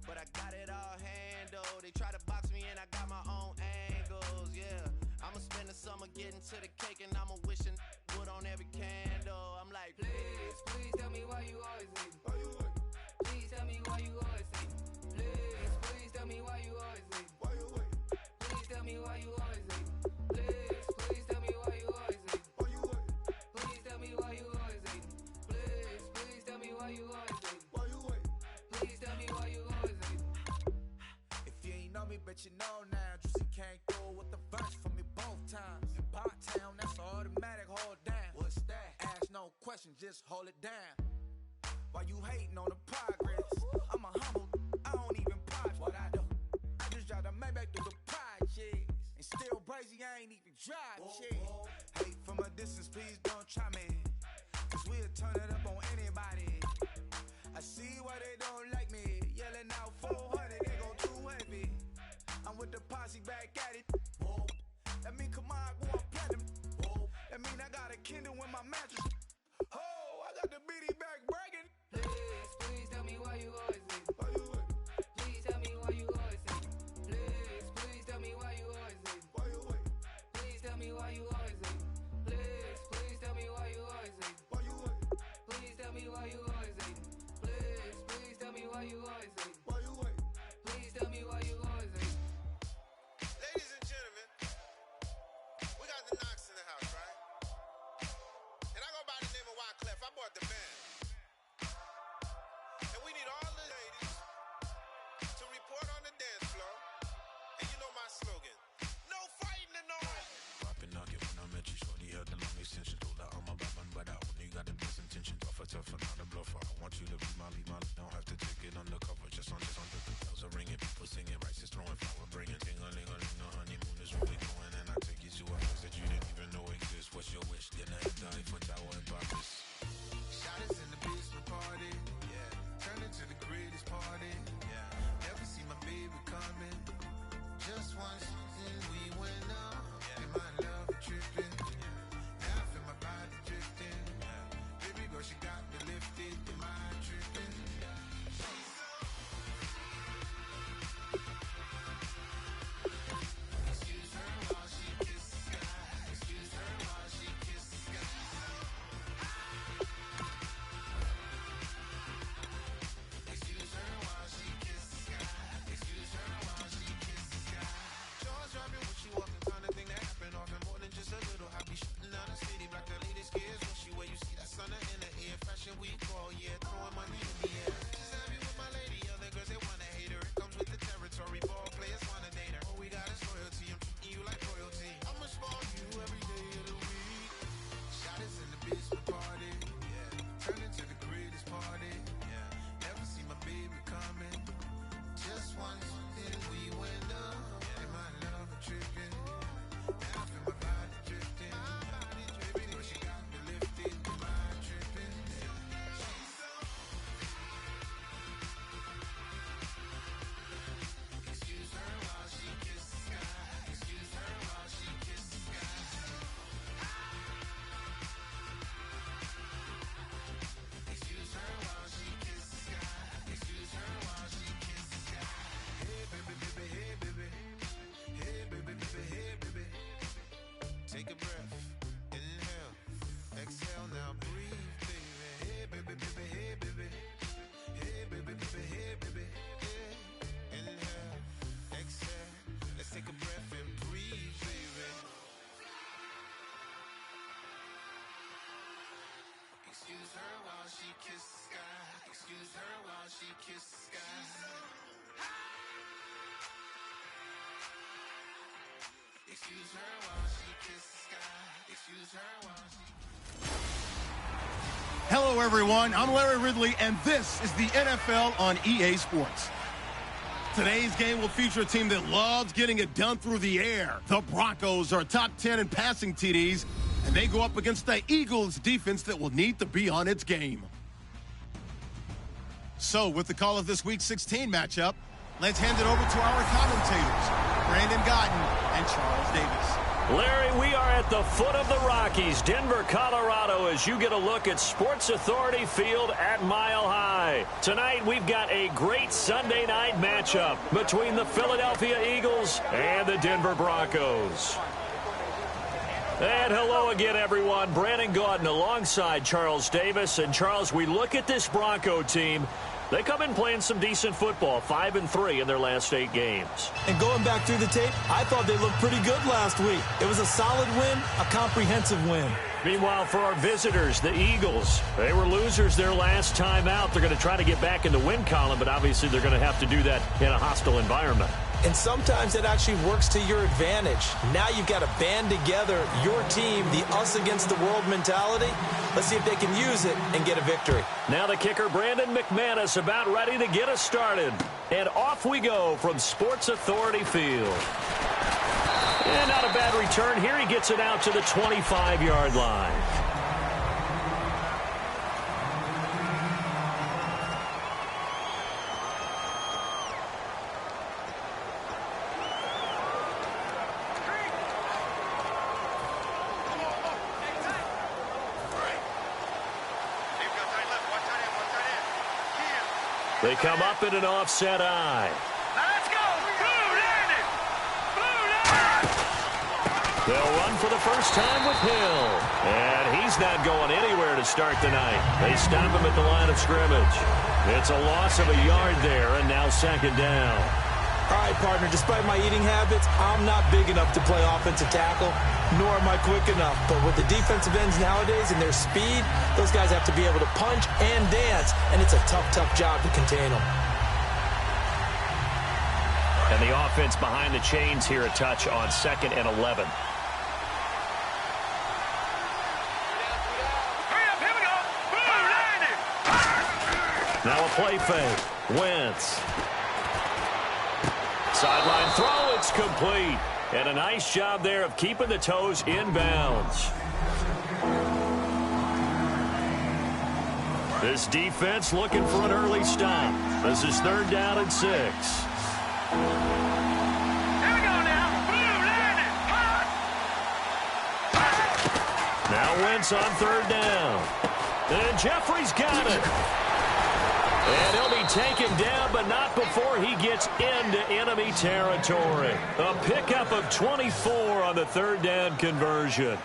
But I got it all handled. They try to box me and I got my own angles, yeah. I'ma spend the summer getting to the cake and I'ma wishing wood on every candle. I'm like, Please tell me why you always leave. Why you what? Please tell me why you always leave. Please tell me why you always leave. Why you what? Please tell me why you always leave. Please tell me why you always leave. Why you what? Please tell me why you always leave. Please tell me why you always leave. Why you what? Please tell me why you always leave. If you ain't know me, bet you know now. Juicy came through with the verse for me both times. In Pot Town, that's automatic, hold down. What's that? Ask no question, just hold it down. Why you hating on the progress? I'm a humble, I don't even pride what I do. I just drive the Maybach through the projects. And still crazy, I ain't even drive shit. Hate from a distance, please don't try me. Cause we'll turn it up on anybody. I see why they don't like me. Yelling out 400, they go too heavy. I'm with the posse back at it. That mean come on, go on platinum. That mean I got a Kindle in my mattress. Oh, I got the BD back bragging. Please tell me why you always leave. Why you what? Please tell me why you always leave. Please tell me why you always leave. Why you what? Please tell me why you always leave. Please tell me why you always leave. Why you what? Please tell me why you always leave. Please tell me why you always leave. Why you what? Please tell me why you always leave. Ladies and gentlemen, we got the Knox in the house, right? And I go by the name of Wyclef. I bought the band. And we need all the ladies to report on the dance floor. And you know my slogan. tougher, not a bluffer. I want you to be my don't have to take it undercover. Just under the bells are ringing, people singing, rice is throwing, flower bringing, ting-a-ling-a-ling, the honeymoon is where we going, and I take you to a place that you didn't even know exists. What's your wish? Dinner at the Eiffel Tower and Paris. Shot us in the basement party, yeah. Turn into the greatest party, yeah. Never see my baby coming. Just once, then we went up, yeah. And my love tripping, yeah. Now I feel my body drifting, yeah. Baby girl, she got me lifted, the mind tripping, yeah. Excuse her while she kisses the sky. Excuse her while she kisses the sky. Excuse her while she kisses the sky. Excuse her while she kisses the sky. Jaws dropping when she walking, kind of thing that happen often. More than just a little happy shooting down the city. Black the latest gears when she where you see that sun in the air. Fashion week all year, throwing money in the air. She's happy with my lady, other girls they wanna hate her. It comes with the territory, ball players wanna date her. All we got is loyalty, I'm treating you like royalty. I'ma spoil you every day of the week. Shot us in the basement party, yeah. Turn into the greatest party, yeah. Never see my baby coming. Just once, then we went up, yeah. And my love tripping. Now I feel my body drifting. Baby girl, she got me lifted, the mind tripping. Excuse her while she kisses the sky. Excuse her while she kisses the sky. Excuse her while she kisses the sky. Excuse her while she kisses the sky. Hey baby, baby, hey baby. Hey baby, baby, hey baby. Take a breath, inhale, exhale, now breathe, baby. Hey baby, baby, hey baby. Hey baby, baby, hey baby. Yeah. Inhale, exhale, let's take a breath and breathe, baby. Excuse her while she kisses the sky. Excuse her while she kisses the sky. Excuse her while she kisses the sky. Excuse her while she... Hello, everyone. I'm Larry Ridley, and this is the NFL on EA Sports. Today's game will feature a team that loves getting it done through the air. The Broncos are top 10 in passing TDs, and they go up against the Eagles defense that will need to be on its game. So, with the call of this Week 16 matchup, let's hand it over to our commentators, Brandon Godden and Charles Davis. Larry, we are at the foot of the Rockies, Denver, Colorado, as you get a look at Sports Authority Field at Mile High. Tonight, we've got a great Sunday night matchup between the Philadelphia Eagles and the Denver Broncos. And hello again, everyone. Brandon Gaudin alongside Charles Davis. And, Charles, we look at this Bronco team. They come in playing some decent football, 5-3 in their last 8 games. And going back through the tape, I thought they looked pretty good last week. It was a solid win, a comprehensive win. Meanwhile, for our visitors, the Eagles, they were losers their last time out. They're going to try to get back in the win column, but obviously they're going to have to do that in a hostile environment. And sometimes it actually works to your advantage. Now you've got to band together your team, the us against the world mentality. Let's see if they can use it and get a victory. Now the kicker, Brandon McManus, about ready to get us started. And off we go from Sports Authority Field. And not a bad return here. He gets it out to the 25-yard line. They come up in an offset eye. Let's go! Blue landed! Blue landed! They'll run for the first time with Hill. And he's not going anywhere to start the night. They stop him at the line of scrimmage. It's a loss of a yard there, and now second down. All right, partner, despite my eating habits, I'm not big enough to play offensive tackle, nor am I quick enough. But with the defensive ends nowadays and their speed, those guys have to be able to punch and dance, and it's a tough, tough job to contain them. And the offense behind the chains here a touch on 2nd and 11. Hurry up, here we go! Blue landed! Now a play fake. Wentz. Sideline throw, it's complete. And a nice job there of keeping the toes in bounds. This defense looking for an early stop. This is 3rd down and 6. Here we go now. Blue, land it. Now Wentz on 3rd down. And Jeffrey's got it. And he'll be taken down, but not before he gets into enemy territory. A pickup of 24 on the 3rd down conversion.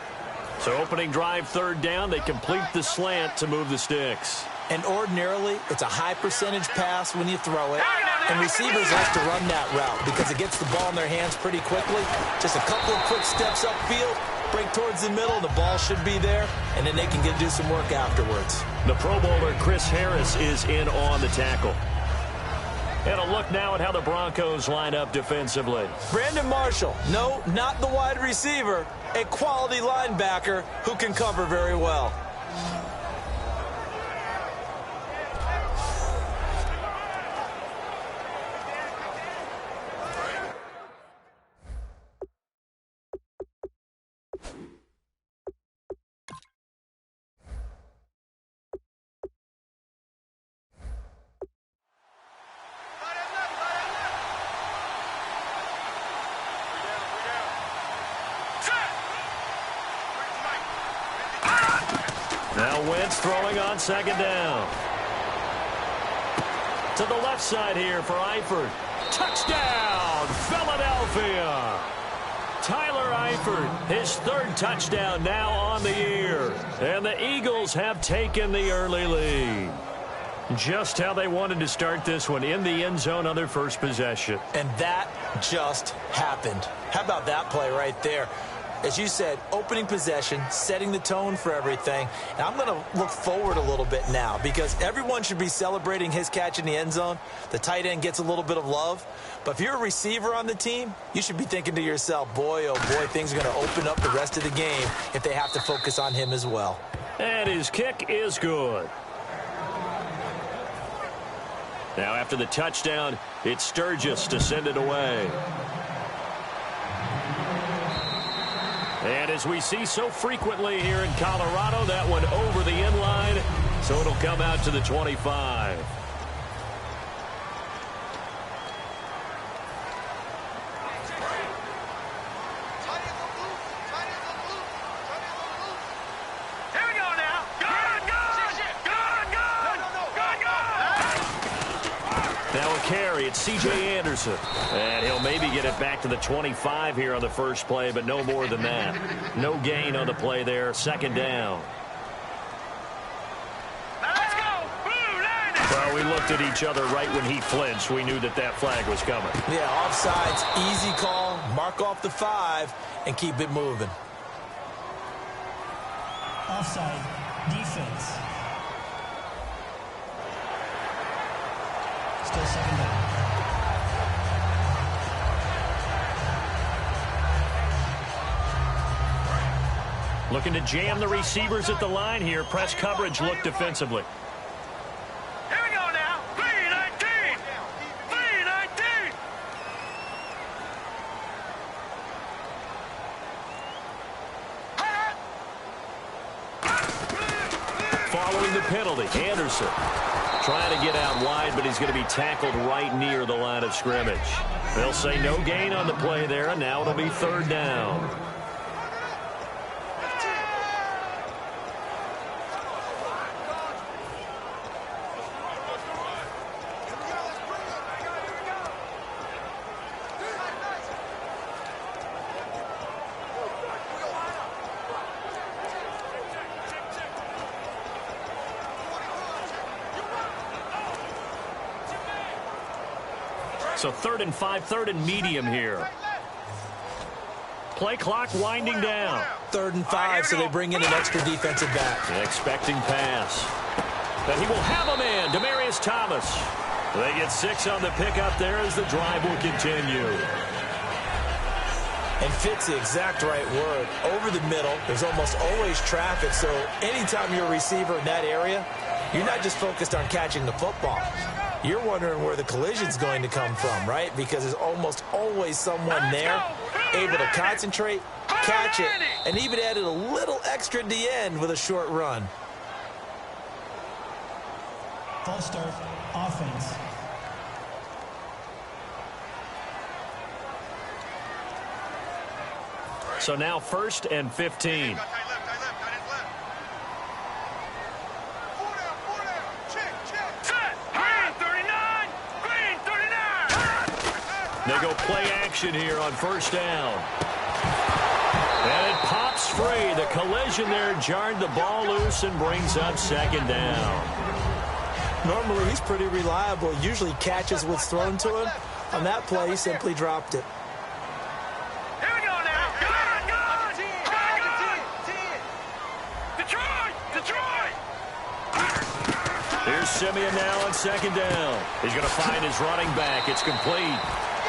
So opening drive 3rd down, they complete the slant to move the sticks. And ordinarily, it's a high percentage pass when you throw it. And receivers like to run that route because it gets the ball in their hands pretty quickly. Just a couple of quick steps upfield, break towards the middle, the ball should be there, and then they can do some work afterwards. The Pro Bowler Chris Harris is in on the tackle. And a look now at how the Broncos line up defensively. Brandon Marshall, no, not the wide receiver, a quality linebacker who can cover very well. Now Wentz throwing on 2nd down. To the left side here for Eifert. Touchdown, Philadelphia. Tyler Eifert, his 3rd touchdown now on the year. And the Eagles have taken the early lead. Just how they wanted to start this one, in the end zone on their first possession. And that just happened. How about that play right there? As you said, opening possession, setting the tone for everything. And I'm going to look forward a little bit now because everyone should be celebrating his catch in the end zone. The tight end gets a little bit of love. But if you're a receiver on the team, you should be thinking to yourself, boy, oh boy, things are going to open up the rest of the game if they have to focus on him as well. And his kick is good. Now after the touchdown, it's Sturgis to send it away. And as we see so frequently here in Colorado, that one over the end line, so it'll come out to the 25. Here we go now. Good. Now a carry, it's C.J. Anderson. And he'll maybe get it back to the 25 here on the first play, but no more than that. No gain on the play there, 2nd down. Let's go. Blue, land it. Well, we looked at each other right when he flinched. We knew that that flag was coming. Yeah, offsides, easy call, mark off the 5, and keep it moving. Offside. Defense. Still 2nd down. Looking to jam the receivers at the line here. Press coverage look defensively. Here we go now. B-19. B-19. Following the penalty, Anderson trying to get out wide, but he's going to be tackled right near the line of scrimmage. They'll say no gain on the play there, and now it'll be 3rd down. So 3rd and 5, 3rd and medium here. Play clock winding down. 3rd and 5, so they bring in an extra defensive back. Expecting pass. But he will have a man, Demaryius Thomas. They get 6 on the pickup there as the drive will continue. And fit's the exact right word. Over the middle, there's almost always traffic, so anytime you're a receiver in that area, you're not just focused on catching the football. You're wondering where the collision's going to come from, right? Because there's almost always someone there able to concentrate, catch it, and even added a little extra at the end with a short run. False start, offense. So now 1st and 15. They go play action here on 1st down. And it pops free. The collision there jarred the ball loose and brings up 2nd down. Normally, he's pretty reliable. Usually catches what's thrown to him. On that play, he simply dropped it. Here we go now. Go on. Detroit. Here's Simeon now on 2nd down. He's going to find his running back. It's complete.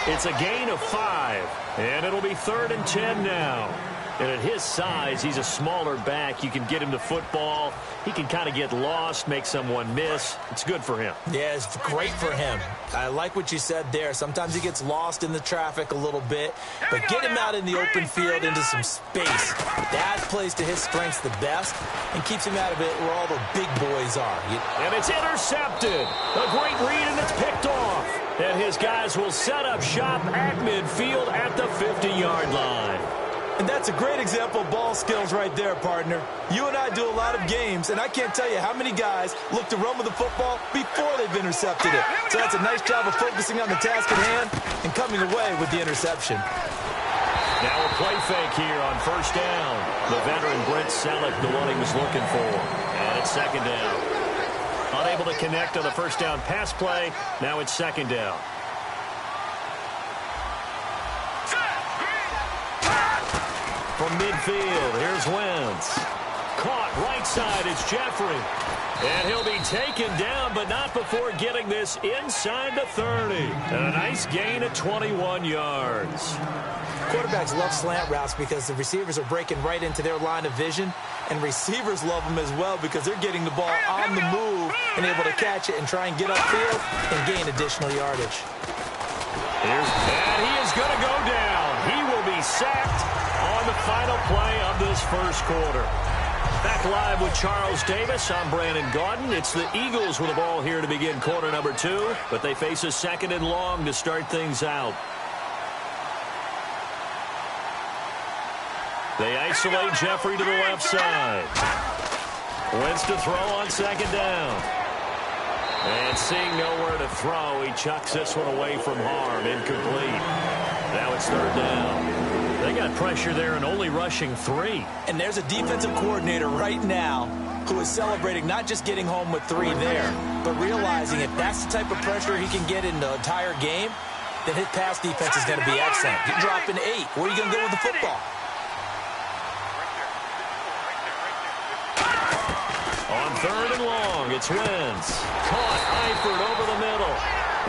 It's a gain of 5, and it'll be 3rd and 10 now. And at his size, he's a smaller back. You can get him the football. He can kind of get lost, make someone miss. It's good for him. Yeah, it's great for him. I like what you said there. Sometimes he gets lost in the traffic a little bit, but get him out in the open field into some space. That plays to his strengths the best and keeps him out of it where all the big boys are. And it's intercepted. A great read, and it's picked off. And his guys will set up shop at midfield at the 50-yard line. And that's a great example of ball skills right there, partner. You and I do a lot of games, and I can't tell you how many guys look to run with the football before they've intercepted it. So that's a nice job of focusing on the task at hand and coming away with the interception. Now a play fake here on 1st down. The veteran Brent Selleck, the one he was looking for. And it's 2nd down. Unable to connect on the 1st down pass play. Now it's 2nd down. From midfield, here's Wentz. Caught right side, it's Jeffrey. And he'll be taken down, but not before getting this inside the 30. And a nice gain of 21 yards. Quarterbacks love slant routes because the receivers are breaking right into their line of vision, and receivers love them as well because they're getting the ball on the move and able to catch it and try and get upfield and gain additional yardage. And he is going to go down. He will be sacked on the final play of this 1st quarter. Back live with Charles Davis. I'm Brandon Gaudin. It's the Eagles with the ball here to begin quarter number 2, but they face a 2nd and long to start things out. They isolate Jeffrey to the left side. Wentz to throw on 2nd down. And seeing nowhere to throw, he chucks this one away from harm. Incomplete. Now it's 3rd down. They got pressure there and only rushing 3. And there's a defensive coordinator right now who is celebrating not just getting home with 3 there, but realizing if that's the type of pressure he can get in the entire game, then his pass defense is going to be excellent. You're dropping 8. Where are you going to go with the football? On 3rd and long, it's Wentz. Caught Eifert over the middle.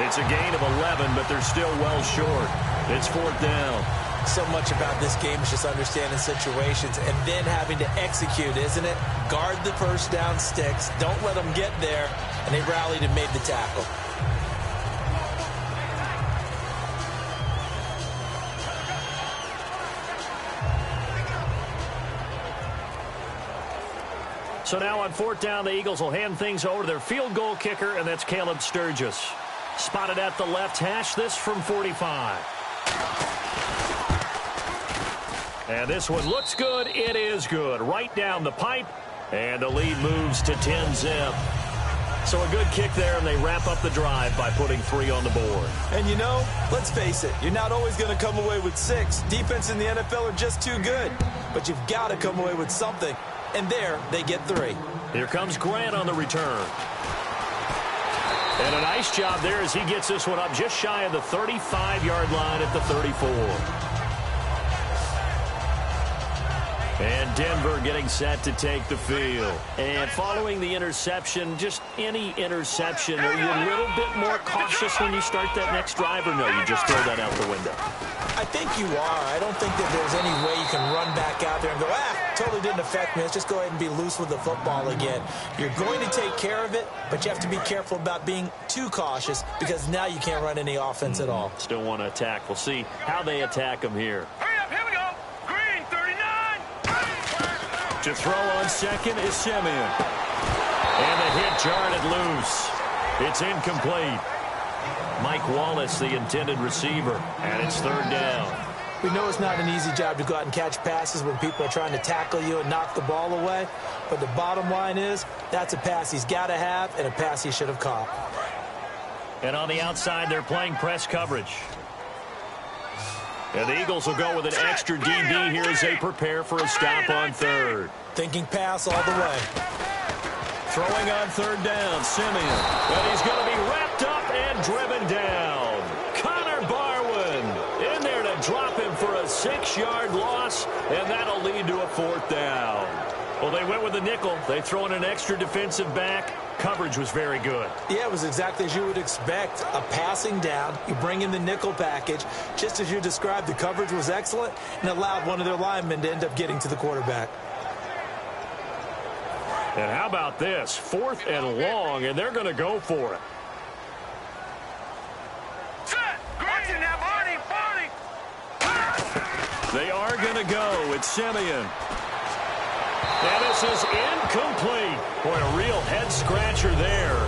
It's a gain of 11, but they're still well short. It's 4th down. So much about this game is just understanding situations and then having to execute, isn't it? Guard the 1st down sticks. Don't let them get there. And they rallied and made the tackle. So now on 4th down, the Eagles will hand things over to their field goal kicker, and that's Caleb Sturgis. Spotted at the left hash, this from 45. And this one looks good. It is good. Right down the pipe. And the lead moves to 10-zip. So a good kick there, and they wrap up the drive by putting 3 on the board. And you know, let's face it, you're not always going to come away with 6. Defense in the NFL are just too good. But you've got to come away with something. And there, they get 3. Here comes Grant on the return. And a nice job there as he gets this one up just shy of the 35-yard line at the 34. And Denver getting set to take the field. And following the interception, just any interception, are you a little bit more cautious when you start that next drive, or no, you just throw that out the window? I think you are. I don't think that there's any way you can run back out there and go, totally didn't affect me. Let's just go ahead and be loose with the football again. You're going to take care of it, but you have to be careful about being too cautious because now you can't run any offense at all. Still want to attack. We'll see how they attack him here. Hurry up, here we go. Green, 39. To throw on second is Simeon. And the hit jarred it loose. It's incomplete. Mike Wallace, the intended receiver, and it's third down. We know it's not an easy job to go out and catch passes when people are trying to tackle you and knock the ball away. But the bottom line is, that's a pass he's got to have and a pass he should have caught. And on the outside, they're playing press coverage. And the Eagles will go with an extra DB here as they prepare for a stop on third. Thinking pass all the way. Throwing on third down, Simeon. And he's going to be wrapped up and driven down. Connor Barwin in there to drop him for a 6-yard loss, and that'll lead to a fourth down. Well, they went with the nickel. They throw in an extra defensive back. Coverage was very good. Yeah, it was exactly as you would expect. A passing down. You bring in the nickel package. Just as you described, the coverage was excellent and allowed one of their linemen to end up getting to the quarterback. And how about this? 4th and long, and they're going to go for it. They are going to go. It's Simeon. And this is incomplete. Boy, a real head-scratcher there.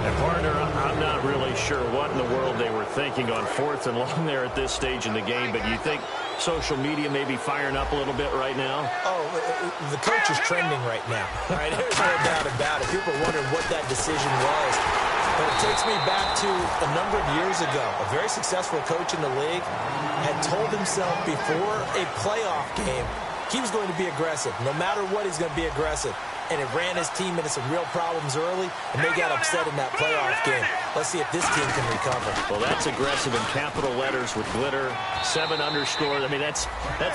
And, partner, I'm not really sure what in the world they were thinking on 4th and long there at this stage in the game, but you think social media may be firing up a little bit right now? Oh, the coach is trending right now. Right? There's no doubt about it. People are wondering what that decision was. But it takes me back to a number of years ago. A very successful coach in the league had told himself before a playoff game he was going to be aggressive. No matter what, he's going to be aggressive. And it ran his team into some real problems early, and they got upset in that playoff game. Let's see if this team can recover. Well, that's aggressive in capital letters with glitter, 7 underscore. I mean, that's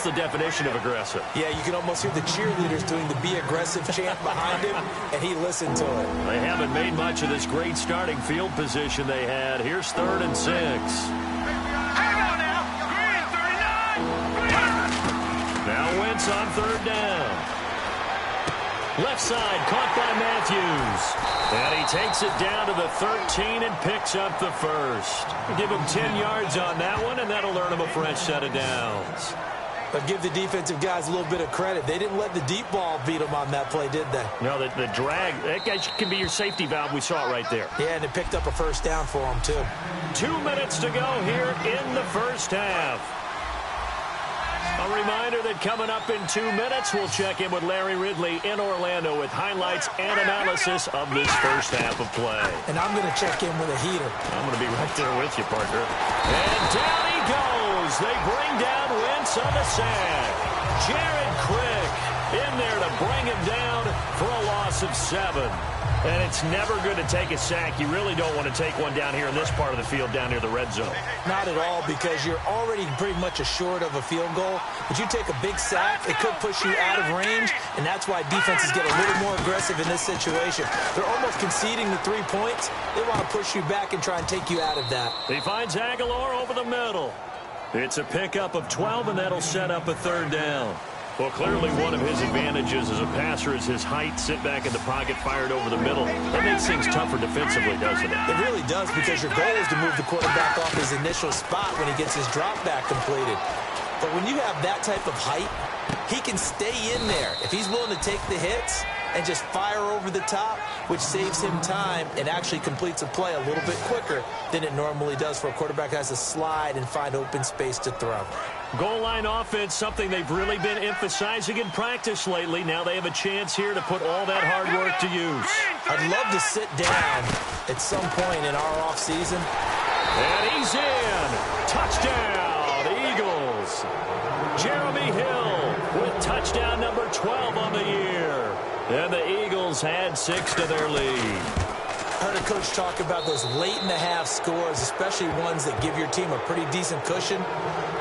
the definition of aggressive. Yeah, you can almost hear the cheerleaders doing the be aggressive chant behind him, and he listened to it. They haven't made much of this great starting field position they had. Here's 3rd and 6. Now Wentz on 3rd down. Left side, caught by Matthews. And he takes it down to the 13 and picks up the first. Give him 10 yards on that one, and that'll earn him a fresh set of downs. But give the defensive guys a little bit of credit. They didn't let the deep ball beat them on that play, did they? No, the drag, that guy can be your safety valve. We saw it right there. Yeah, and it picked up a first down for them, too. 2 minutes to go here in the first half. A reminder that coming up in 2 minutes, we'll check in with Larry Ridley in Orlando with highlights and analysis of this first half of play. And I'm going to check in with a heater. I'm going to be right there with you, partner. And down he goes. They bring down Wentz on the sack. Jared Crick in there to bring him down for a loss of 7. And it's never good to take a sack. You really don't want to take one down here in this part of the field, down near the red zone. Not at all, because you're already pretty much assured of a field goal. But you take a big sack, it could push you out of range, and that's why defenses get a little more aggressive in this situation. They're almost conceding the 3 points. They want to push you back and try and take you out of that. He finds Aguilar over the middle. It's a pickup of 12, and that'll set up a 3rd down. Well, clearly one of his advantages as a passer is his height, sit back in the pocket, fired over the middle. That makes things tougher defensively, doesn't it? It really does, because your goal is to move the quarterback off his initial spot when he gets his drop back completed. But when you have that type of height, he can stay in there. If he's willing to take the hits and just fire over the top, which saves him time and actually completes a play a little bit quicker than it normally does for a quarterback who has to slide and find open space to throw. Goal line offense, something they've really been emphasizing in practice lately. Now they have a chance here to put all that hard work to use. I'd love to sit down at some point in our offseason. And he's in. Touchdown, Eagles. Jeremy Hill with touchdown number 12 on the year. And the Eagles add 6 to their lead. I heard a coach talk about those late-in-the-half scores, especially ones that give your team a pretty decent cushion.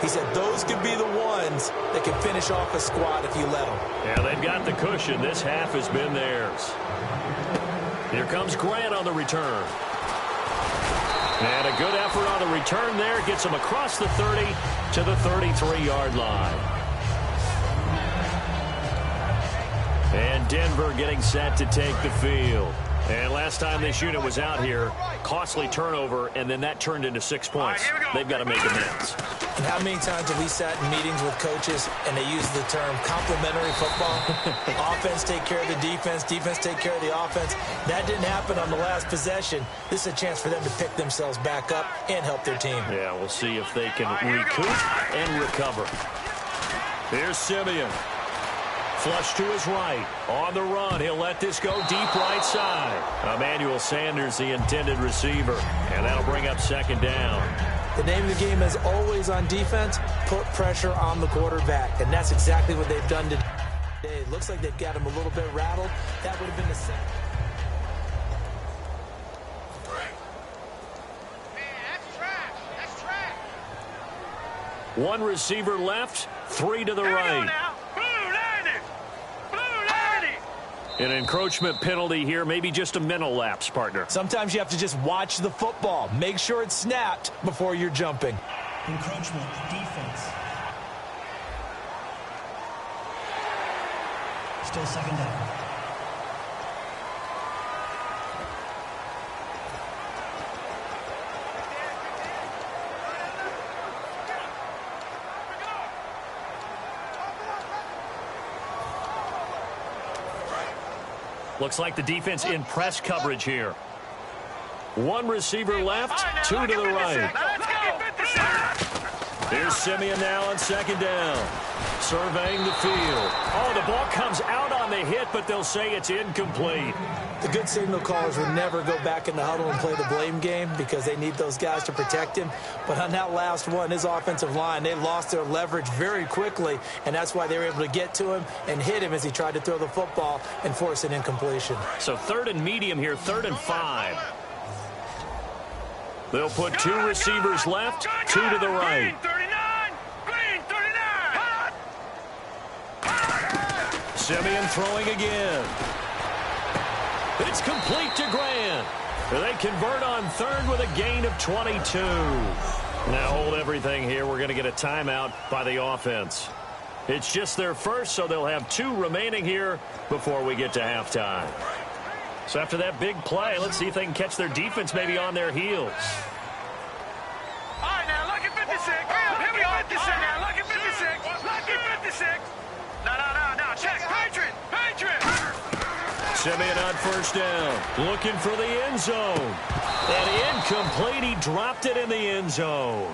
He said those could be the ones that can finish off a squad if you let them. Yeah, they've got the cushion. This half has been theirs. Here comes Grant on the return. And a good effort on the return there. Gets him across the 30 to the 33-yard line. And Denver getting set to take the field. And last time this unit was out here, costly turnover, and then that turned into 6 points. They've got to make amends. And how many times have we sat in meetings with coaches and they use the term complementary football? Offense take care of the defense, defense take care of the offense. That didn't happen on the last possession. This is a chance for them to pick themselves back up and help their team. Yeah, we'll see if they can recoup and recover. Here's Simeon. Flush to his right. On the run, he'll let this go deep right side. Emmanuel Sanders, the intended receiver. And that'll bring up second down. The name of the game is always on defense, put pressure on the quarterback. And that's exactly what they've done today. It looks like they've got him a little bit rattled. That would have been the second. One receiver left, 3 to the right. An encroachment penalty here, maybe just a mental lapse, partner. Sometimes you have to just watch the football. Make sure it's snapped before you're jumping. Encroachment, defense. Still second down. Looks like the defense in press coverage here. One receiver left, 2 to the right. Here's Simeon now on second down. Surveying the field. Oh, the ball comes out on the hit, but they'll say it's incomplete. The good signal callers would never go back in the huddle and play the blame game because they need those guys to protect him. But on that last one, his offensive line, they lost their leverage very quickly, and that's why they were able to get to him and hit him as he tried to throw the football and force an incompletion. So 3rd and medium here, 3rd and 5. They'll put 2 receivers left, 2 to the right. Simeon throwing again. It's complete to Grant. They convert on 3rd with a gain of 22. Now hold everything here. We're going to get a timeout by the offense. It's just their first, so they'll have 2 remaining here before we get to halftime. So after that big play, let's see if they can catch their defense maybe on their heels. All right, now, look at 56. Here we are, 56 now. Look at 56. Look at 56. No, check. Patriot. Simeon on first down. Looking for the end zone. And incomplete. He dropped it in the end zone.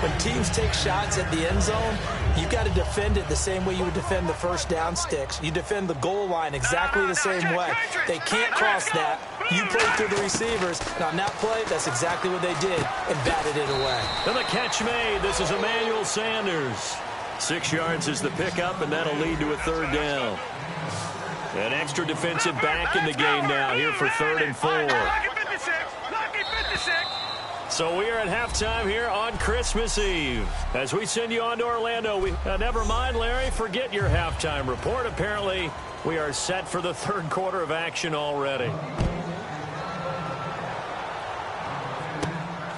When teams take shots at the end zone, you've got to defend it the same way you would defend the first down sticks. You defend the goal line exactly the same way. They can't cross that. You play through the receivers. And on that play, that's exactly what they did and batted it away. And the catch made. This is Emmanuel Sanders. 6 yards is the pickup, and that'll lead to a 3rd down. An extra defensive back in the game now here for 3rd and 4. So we are at halftime here on Christmas Eve. As we send you on to Orlando, never mind, Larry, forget your halftime report. Apparently, we are set for the 3rd quarter of action already.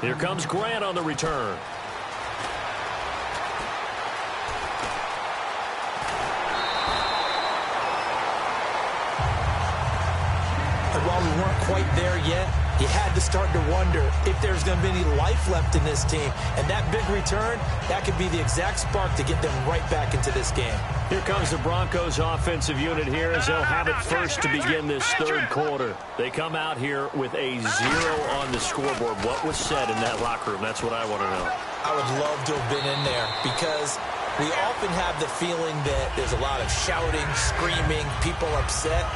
Here comes Grant on the return. And while we weren't quite there yet, you had to start to wonder if there's going to be any life left in this team. And that big return, that could be the exact spark to get them right back into this game. Here comes the Broncos offensive unit here as they'll have it first to begin this 3rd quarter. They come out here with a 0 on the scoreboard. What was said in that locker room? That's what I want to know. I would love to have been in there because we often have the feeling that there's a lot of shouting, screaming, people upset.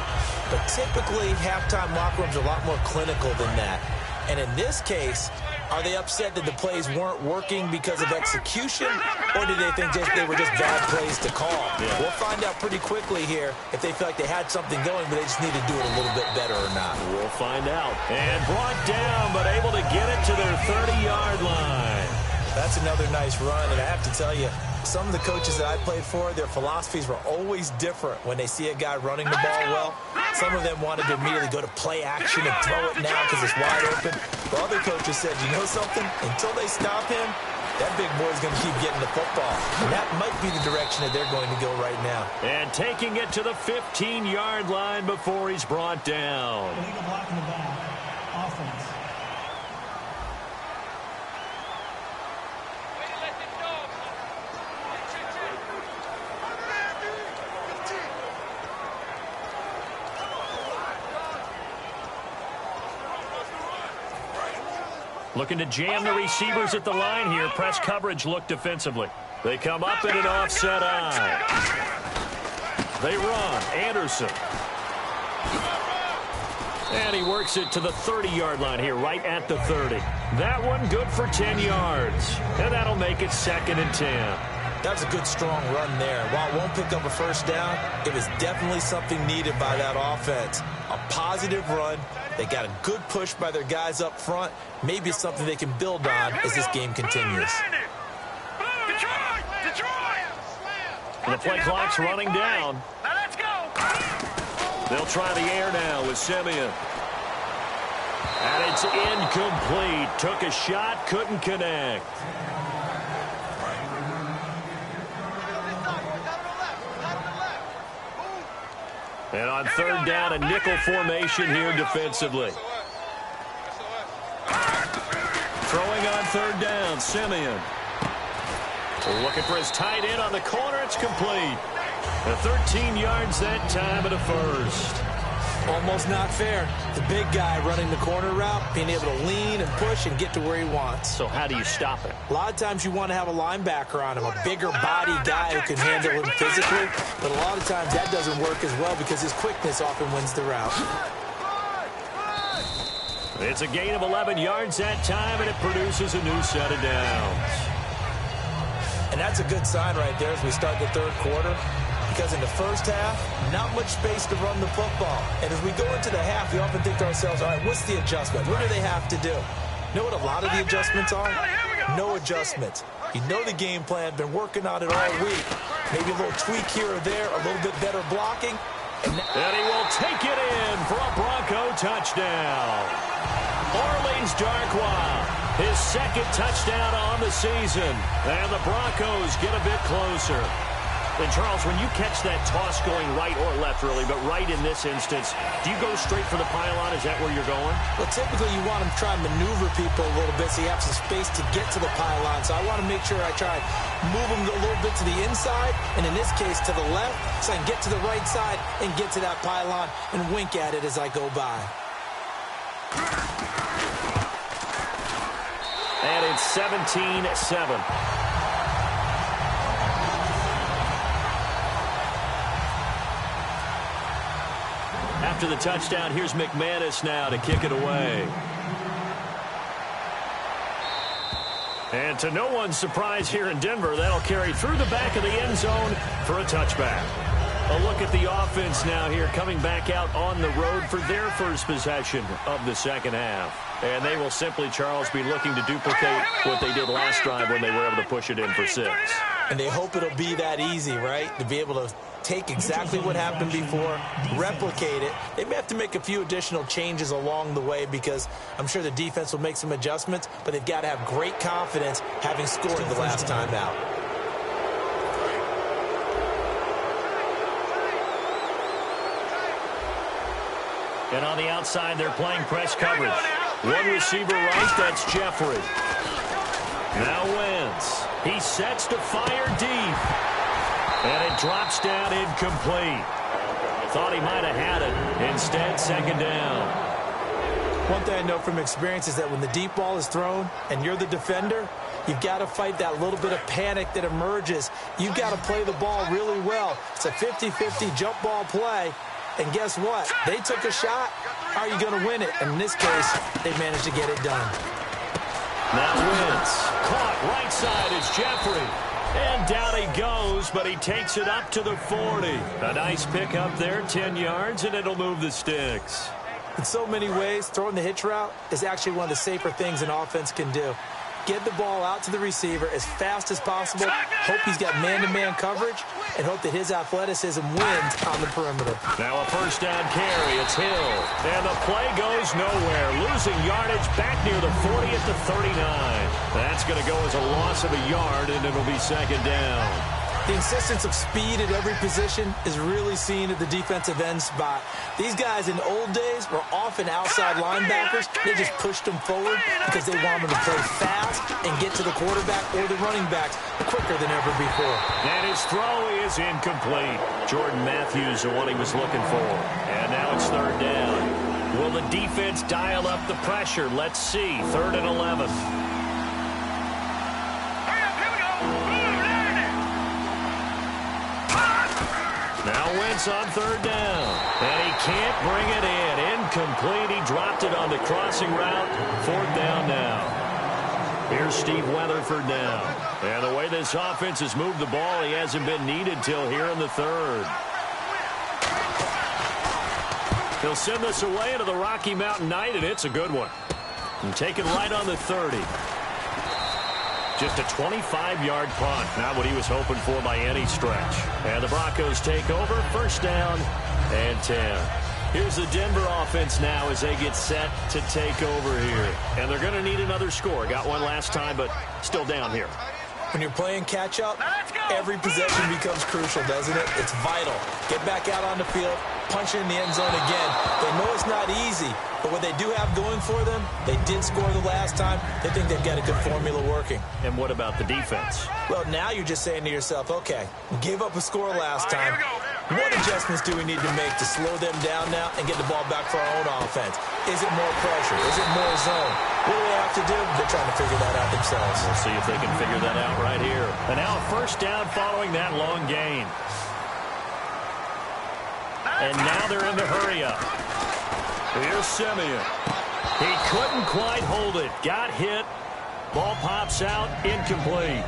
But typically, halftime locker rooms are a lot more clinical than that. And in this case, are they upset that the plays weren't working because of execution, or do they think they were just bad plays to call? Yeah. We'll find out pretty quickly here if they feel like they had something going, but they just need to do it a little bit better or not. We'll find out. And brought down, but able to get it to their 30-yard line. That's another nice run, and I have to tell you, some of the coaches that I played for, their philosophies were always different when they see a guy running the ball well. Some of them wanted to immediately go to play action and throw it now because it's wide open. But other coaches said, you know something? Until they stop him, that big boy's going to keep getting the football. And that might be the direction that they're going to go right now. And taking it to the 15-yard line before he's brought down. Illegal block in the back. Offense. Looking to jam the receivers at the line here. Press coverage look defensively. They come up in an offset eye. They run. Anderson. And he works it to the 30-yard line here, right at the 30. That one good for 10 yards. And that'll make it 2nd and 10. That was a good, strong run there. While it won't pick up a first down, it was definitely something needed by that offense. A positive run. They got a good push by their guys up front. Maybe it's something they can build on as this game continues. The play clock's running down. Now let's go. They'll try the air now with Simeon. And it's incomplete. Took a shot, couldn't connect. And on 3rd down, a nickel formation here defensively. Throwing on 3rd down, Simeon. Looking for his tight end on the corner. It's complete. 13 yards that time and a first. Almost not fair. The big guy running the corner route, being able to lean and push and get to where he wants. So how do you stop it? A lot of times you want to have a linebacker on him, a bigger body guy who can handle him physically. But a lot of times that doesn't work as well because his quickness often wins the route. It's a gain of 11 yards that time, and it produces a new set of downs. And that's a good sign right there as we start the 3rd quarter. Because in the first half, not much space to run the football. And as we go into the half, we often think to ourselves, all right, what's the adjustment? What do they have to do? You know what a lot of the adjustments are? No adjustments. You know the game plan, been working on it all week. Maybe a little tweak here or there, a little bit better blocking. And he will take it in for a Bronco touchdown. Orleans Darkwa, his 2nd touchdown on the season. And the Broncos get a bit closer. And, Charles, when you catch that toss going right or left, really, but right in this instance, do you go straight for the pylon? Is that where you're going? Well, typically you want to try and maneuver people a little bit so you have some space to get to the pylon. So I want to make sure I try and move them a little bit to the inside, and in this case to the left, so I can get to the right side and get to that pylon and wink at it as I go by. And it's 17-7. After the touchdown, here's McManus now to kick it away. And to no one's surprise here in Denver, that'll carry through the back of the end zone for a touchback. A look at the offense now here, coming back out on the road for their first possession of the 2nd half. And they will simply, Charles, be looking to duplicate what they did last drive when they were able to push it in for 6. And they hope it'll be that easy, right? To be able to take exactly what happened before, replicate it. They may have to make a few additional changes along the way because I'm sure the defense will make some adjustments, but they've got to have great confidence having scored the last time out. And on the outside, they're playing press coverage. One receiver right, that's Jeffrey. Now Wentz. He sets to fire deep. And it drops down incomplete. Thought he might have had it. Instead, 2nd down. One thing I know from experience is that when the deep ball is thrown and you're the defender, you've got to fight that little bit of panic that emerges. You've got to play the ball really well. It's a 50-50 jump ball play. And guess what? They took a shot. How are you going to win it? And in this case, they managed to get it done. Now Wentz. Caught right side is Jeffrey. And down he goes, but he takes it up to the 40. A nice pickup there, 10 yards, and it'll move the sticks. In so many ways, throwing the hitch route is actually one of the safer things an offense can do. get the ball out to the receiver as fast as possible, hope he's got man-to-man coverage, and hope that his athleticism wins on the perimeter. Now a first down carry. It's Hill. And the play goes nowhere. Losing yardage back near the 40 at the 39. That's going to go as a loss of a yard, and it'll be second down. The insistence of speed at every position is really seen at the defensive end spot. These guys in old days were often outside linebackers. They just pushed them forward because they wanted to play fast and get to the quarterback or the running backs quicker than ever before. And his throw is incomplete. Jordan Matthews, the one he was looking for. And now it's third down. Will the defense dial up the pressure? Let's see. 3rd and 11. Now Wentz on third down. And he can't bring it in. Incomplete. He dropped it on the crossing route. 4th down now. Here's Steve Weatherford now. And the way this offense has moved the ball, he hasn't been needed till here in the 3rd. He'll send this away into the Rocky Mountain night, and it's a good one. And taken right on the 30. Just a 25-yard punt. Not what he was hoping for by any stretch. And the Broncos take over. First down and 10. Here's the Denver offense now as they get set to take over here. And they're going to need another score. Got one last time, but still down here. When you're playing catch-up, every possession becomes crucial, doesn't it? It's vital. Get back out on the field, punch it in the end zone again. They know it's not easy, but what they do have going for them, they did score the last time. They think they've got a good formula working. And what about the defense? Well, now you're just saying to yourself, okay, we gave up a score last time. What adjustments do we need to make to slow them down now and get the ball back for our own offense? Is it more pressure? Is it more zone? What do they have to do? They're trying to figure that out themselves. We'll see if they can figure that out right here. And now a first down following that long gain. And now they're in the hurry-up. Here's Simeon. He couldn't quite hold it. Got hit. Ball pops out. Incomplete.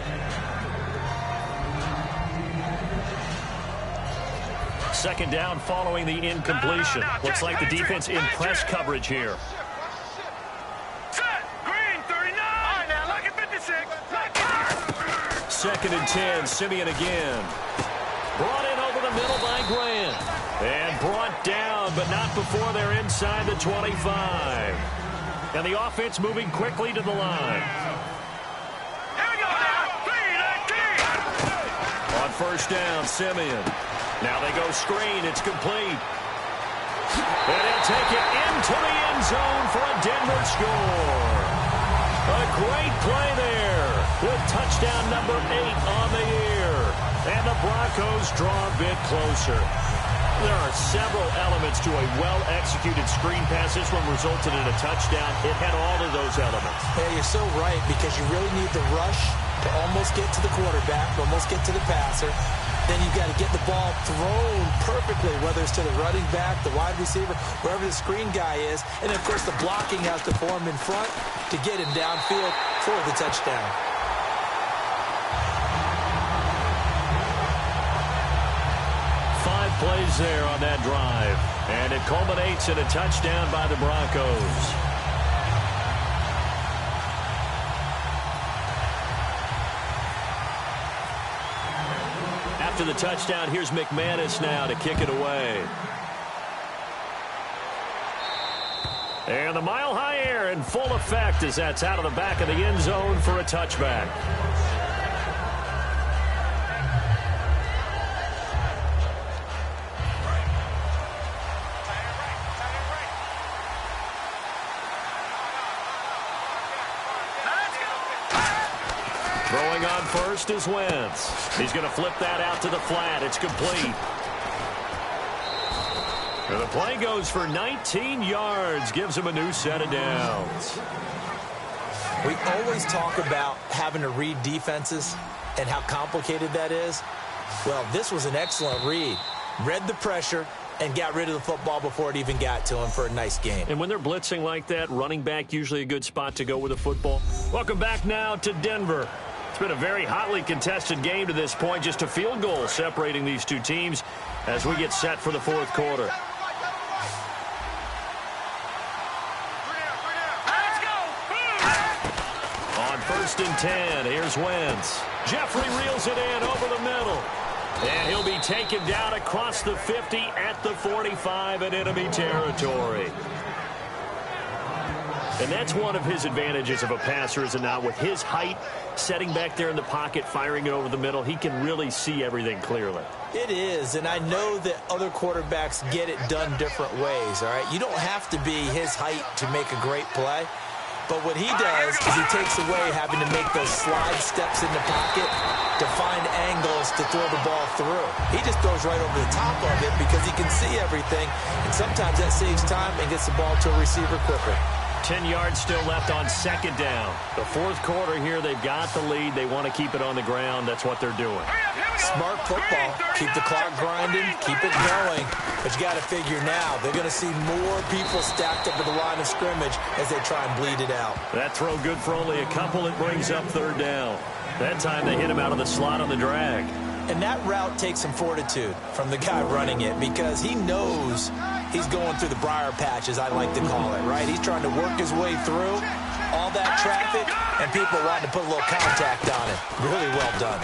Second down following the incompletion. Looks like the defense in press coverage here. Second and 10. Simeon again. Brought in over the middle by Grant. And brought down, but not before they're inside the 25. And the offense moving quickly to the line. On first down, Simeon. Now they go screen. It's complete. And he'll take it into the end zone for a Denver score. A great play there with touchdown number 8 on the year. And the Broncos draw a bit closer. There are several elements to a well-executed screen pass. This one resulted in a touchdown. It had all of those elements. Yeah, you're so right, because you really need the rush to almost get to the quarterback, almost get to the passer. Then you've got to get the ball thrown perfectly, whether it's to the running back, the wide receiver, wherever the screen guy is. And, of course, the blocking has to form in front to get him downfield for the touchdown. Plays there on that drive, and it culminates in a touchdown by the Broncos. After the touchdown, here's McManus now to kick it away. And the mile-high air in full effect as that's out of the back of the end zone for a touchback. Throwing on first is Wentz. He's going to flip that out to the flat. It's complete. And the play goes for 19 yards. Gives him a new set of downs. We always talk about having to read defenses and how complicated that is. Well, this was an excellent read. Read the pressure and got rid of the football before it even got to him for a nice game. And when they're blitzing like that, running back usually a good spot to go with the football. Welcome back now to Denver. It's been a very hotly contested game to this point. Just a field goal separating these two teams as we get set for the fourth quarter. On first 1st and 10. Here's Wentz. Jeffrey reels it in over the middle. And he'll be taken down across the 50 at the 45 in enemy territory. And that's one of his advantages of a passer, is it not? With his height, setting back there in the pocket, firing it over the middle, he can really see everything clearly. It is, and I know that other quarterbacks get it done different ways, all right? You don't have to be his height to make a great play. But what he does is he takes away having to make those slide steps in the pocket to find angles to throw the ball through. He just throws right over the top of it because he can see everything, and sometimes that saves time and gets the ball to a receiver quicker. 10 yards still left on 2nd down. The 4th quarter here, they've got the lead. They want to keep it on the ground. That's what they're doing. Smart football. Keep the clock grinding. Keep it going. But you got to figure now, they're going to see more people stacked up at the line of scrimmage as they try and bleed it out. That throw good for only a couple. It brings up 3rd down. That time they hit him out of the slot on the drag. And that route takes some fortitude from the guy running it because he knows he's going through the briar patch, as I like to call it, right? He's trying to work his way through all that traffic, and people wanting to put a little contact on it. Really well done.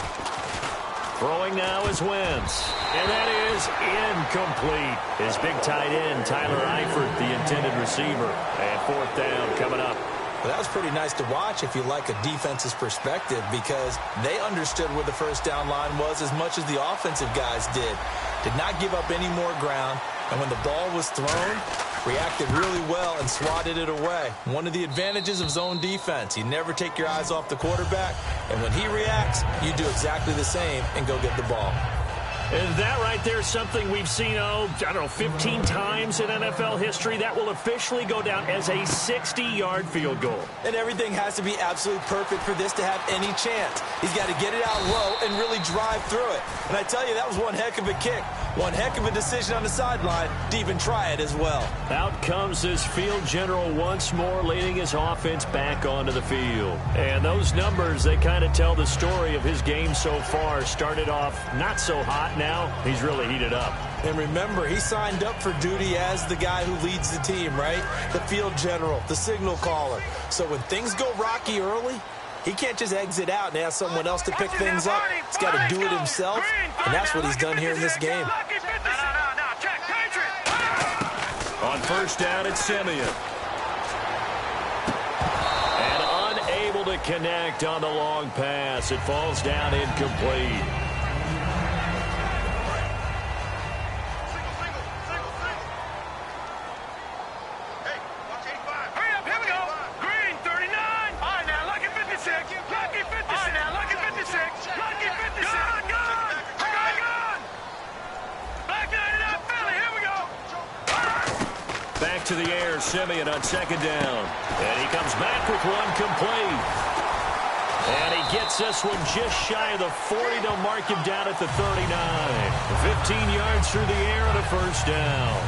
Throwing now is Wentz. And that is incomplete. His big tight end, Tyler Eifert, the intended receiver. And 4th down coming up. Well, that was pretty nice to watch if you like a defense's perspective because they understood where the 1st down line was as much as the offensive guys did. Did not give up any more ground, and when the ball was thrown, reacted really well and swatted it away. One of the advantages of zone defense, you never take your eyes off the quarterback, and when he reacts, you do exactly the same and go get the ball. And that right there is something we've seen, 15 times in NFL history. That will officially go down as a 60-yard field goal. And everything has to be absolutely perfect for this to have any chance. He's got to get it out low and really drive through it. And I tell you, that was one heck of a kick. One heck of a decision on the sideline to even try it as well. Out comes this field general once more, leading his offense back onto the field. And those numbers, they kind of tell the story of his game so far. Started off not so hot. Now he's really heated up. And remember, he signed up for duty as the guy who leads the team, right? The field general, the signal caller. So when things go rocky early, he can't just exit out and ask someone else to pick things up. He's got to do it himself, and that's what he's done here in this game. On 1st down, it's Simeon. And unable to connect on the long pass. It falls down incomplete. To the air, Simeon on 2nd down. And he comes back with one complete. And he gets this one just shy of the 40. They'll mark him down at the 39. 15 yards through the air and a 1st down.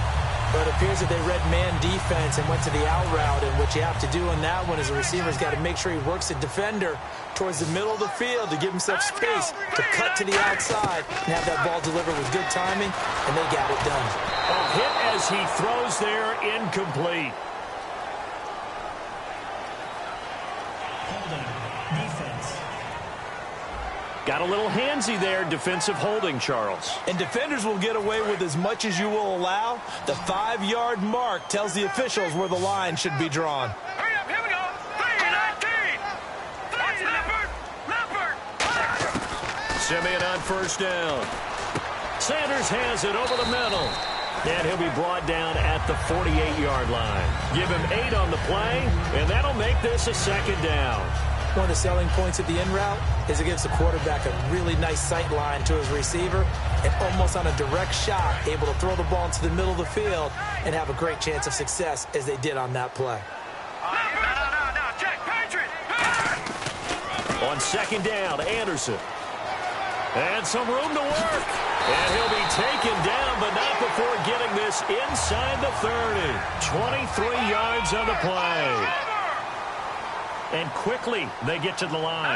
But it appears that they read man defense and went to the out route. And what you have to do on that one as a receiver is got to make sure he works the defender towards the middle of the field to give himself space to cut to the outside and have that ball delivered with good timing, and they got it done. A hit as he throws there, incomplete. Holding. Defense. Got a little handsy there, defensive holding, Charles. And defenders will get away with as much as you will allow. The 5-yard mark tells the officials where the line should be drawn. Hurry up, here we go. 3-19. That's Leopard. Simeon on 1st down. Sanders has it over the middle. And he'll be brought down at the 48-yard line. Give him 8 on the play, and that'll make this a 2nd down. One of the selling points of the in route is it gives the quarterback a really nice sight line to his receiver and almost on a direct shot able to throw the ball into the middle of the field and have a great chance of success as they did on that play. No, check, Patriot. On 2nd down, Anderson. And some room to work. And he'll be taken down, but not before getting this inside the 30. 23 yards on the play. And quickly they get to the line.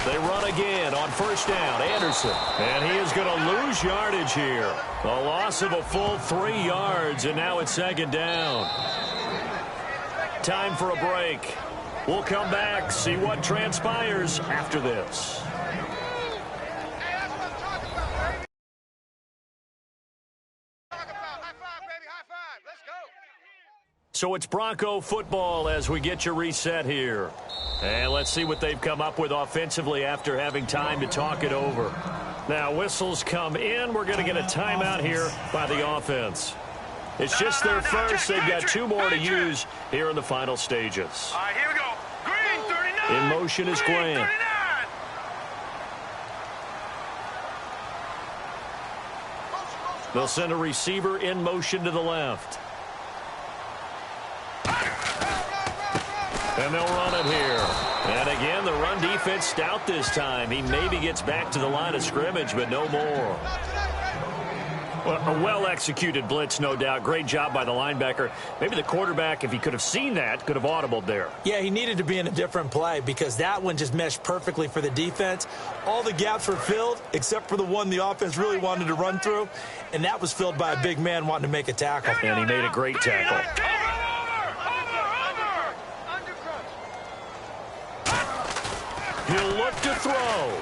They run again on 1st down, Anderson. And he is going to lose yardage here. A loss of a full 3 yards, and now it's 2nd down. Time for a break. We'll come back, see what transpires after this. So it's Bronco football as we get you reset here. And let's see what they've come up with offensively after having time to talk it over. Now, whistles come in. We're going to get a timeout here by the offense. It's just their first. They've got 2 more to use here in the final stages. All right, here we go. Green, 39. In motion is Grant. 39. They'll send a receiver in motion to the left. And they'll run it here. And again, the run defense stout this time. He maybe gets back to the line of scrimmage, but no more. Well, a well-executed blitz, no doubt. Great job by the linebacker. Maybe the quarterback, if he could have seen that, could have audibled there. Yeah, he needed to be in a different play because that one just meshed perfectly for the defense. All the gaps were filled except for the one the offense really wanted to run through, and that was filled by a big man wanting to make a tackle. And he made a great tackle. He'll look to throw.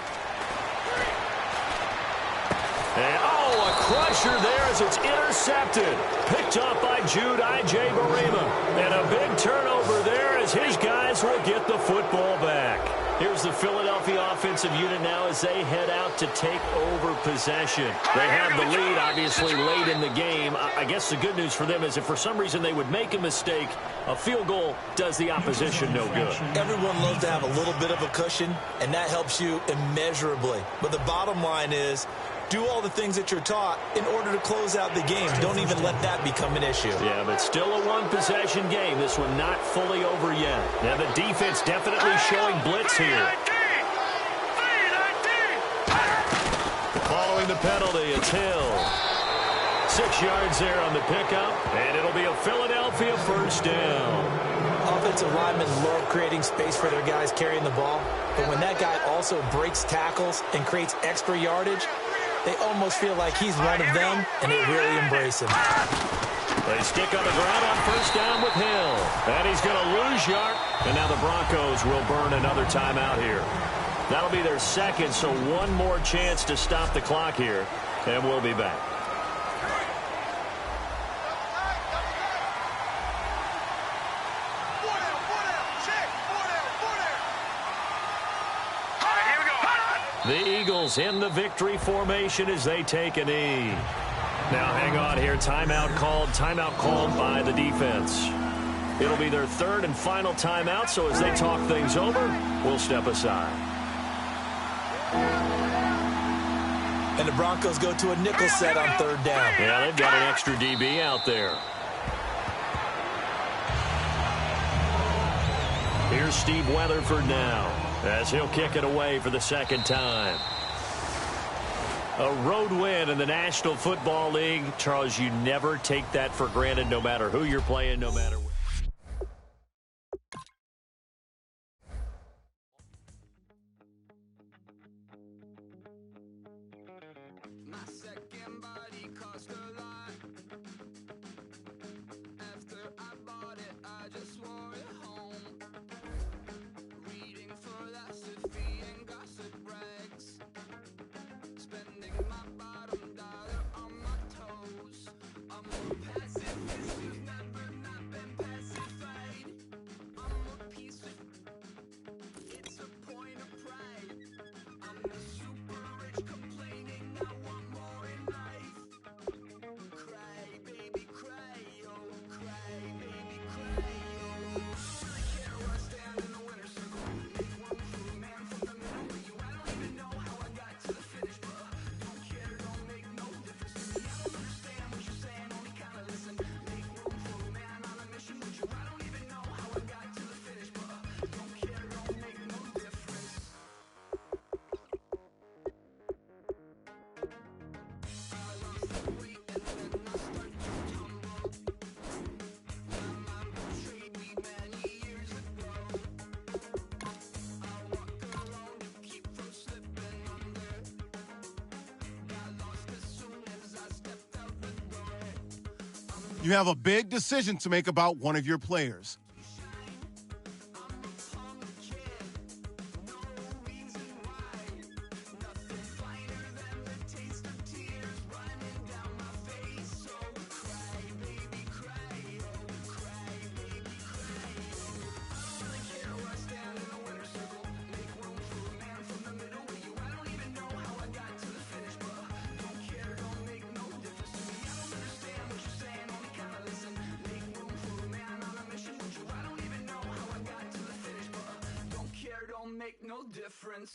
And, a crusher there as it's intercepted. Picked up by Jude I.J. Barima. And a big turnover there as his guys will get the football back. Here's the Philadelphia offensive unit now as they head out to take over possession. They have the lead, obviously, late in the game. I guess the good news for them is if for some reason they would make a mistake, a field goal does the opposition no good. Everyone loves to have a little bit of a cushion, and that helps you immeasurably. But the bottom line is, do all the things that you're taught in order to close out the game. Don't even let that become an issue. Yeah, but still a one-possession game. This one not fully over yet. Now the defense definitely showing blitz here. Following the penalty, it's Hill. 6 yards there on the pickup, and it'll be a Philadelphia first down. Offensive linemen love creating space for their guys carrying the ball, but when that guy also breaks tackles and creates extra yardage, they almost feel like he's one of them, and they really embrace him. They stick on the ground on first down with Hill. And he's going to lose yard. And now the Broncos will burn another timeout here. That'll be their second, so one more chance to stop the clock here. And we'll be back. The Eagles in the victory formation as they take a knee. Now hang on here. Timeout called by the defense. It'll be their third and final timeout, so as they talk things over, we'll step aside. And the Broncos go to a nickel set on third down. Yeah, they've got an extra DB out there. Here's Steve Weatherford now, as he'll kick it away for the second time. A road win in the National Football League. Charles, you never take that for granted, no matter who you're playing, no matter what. You have a big decision to make about one of your players. don't make no difference.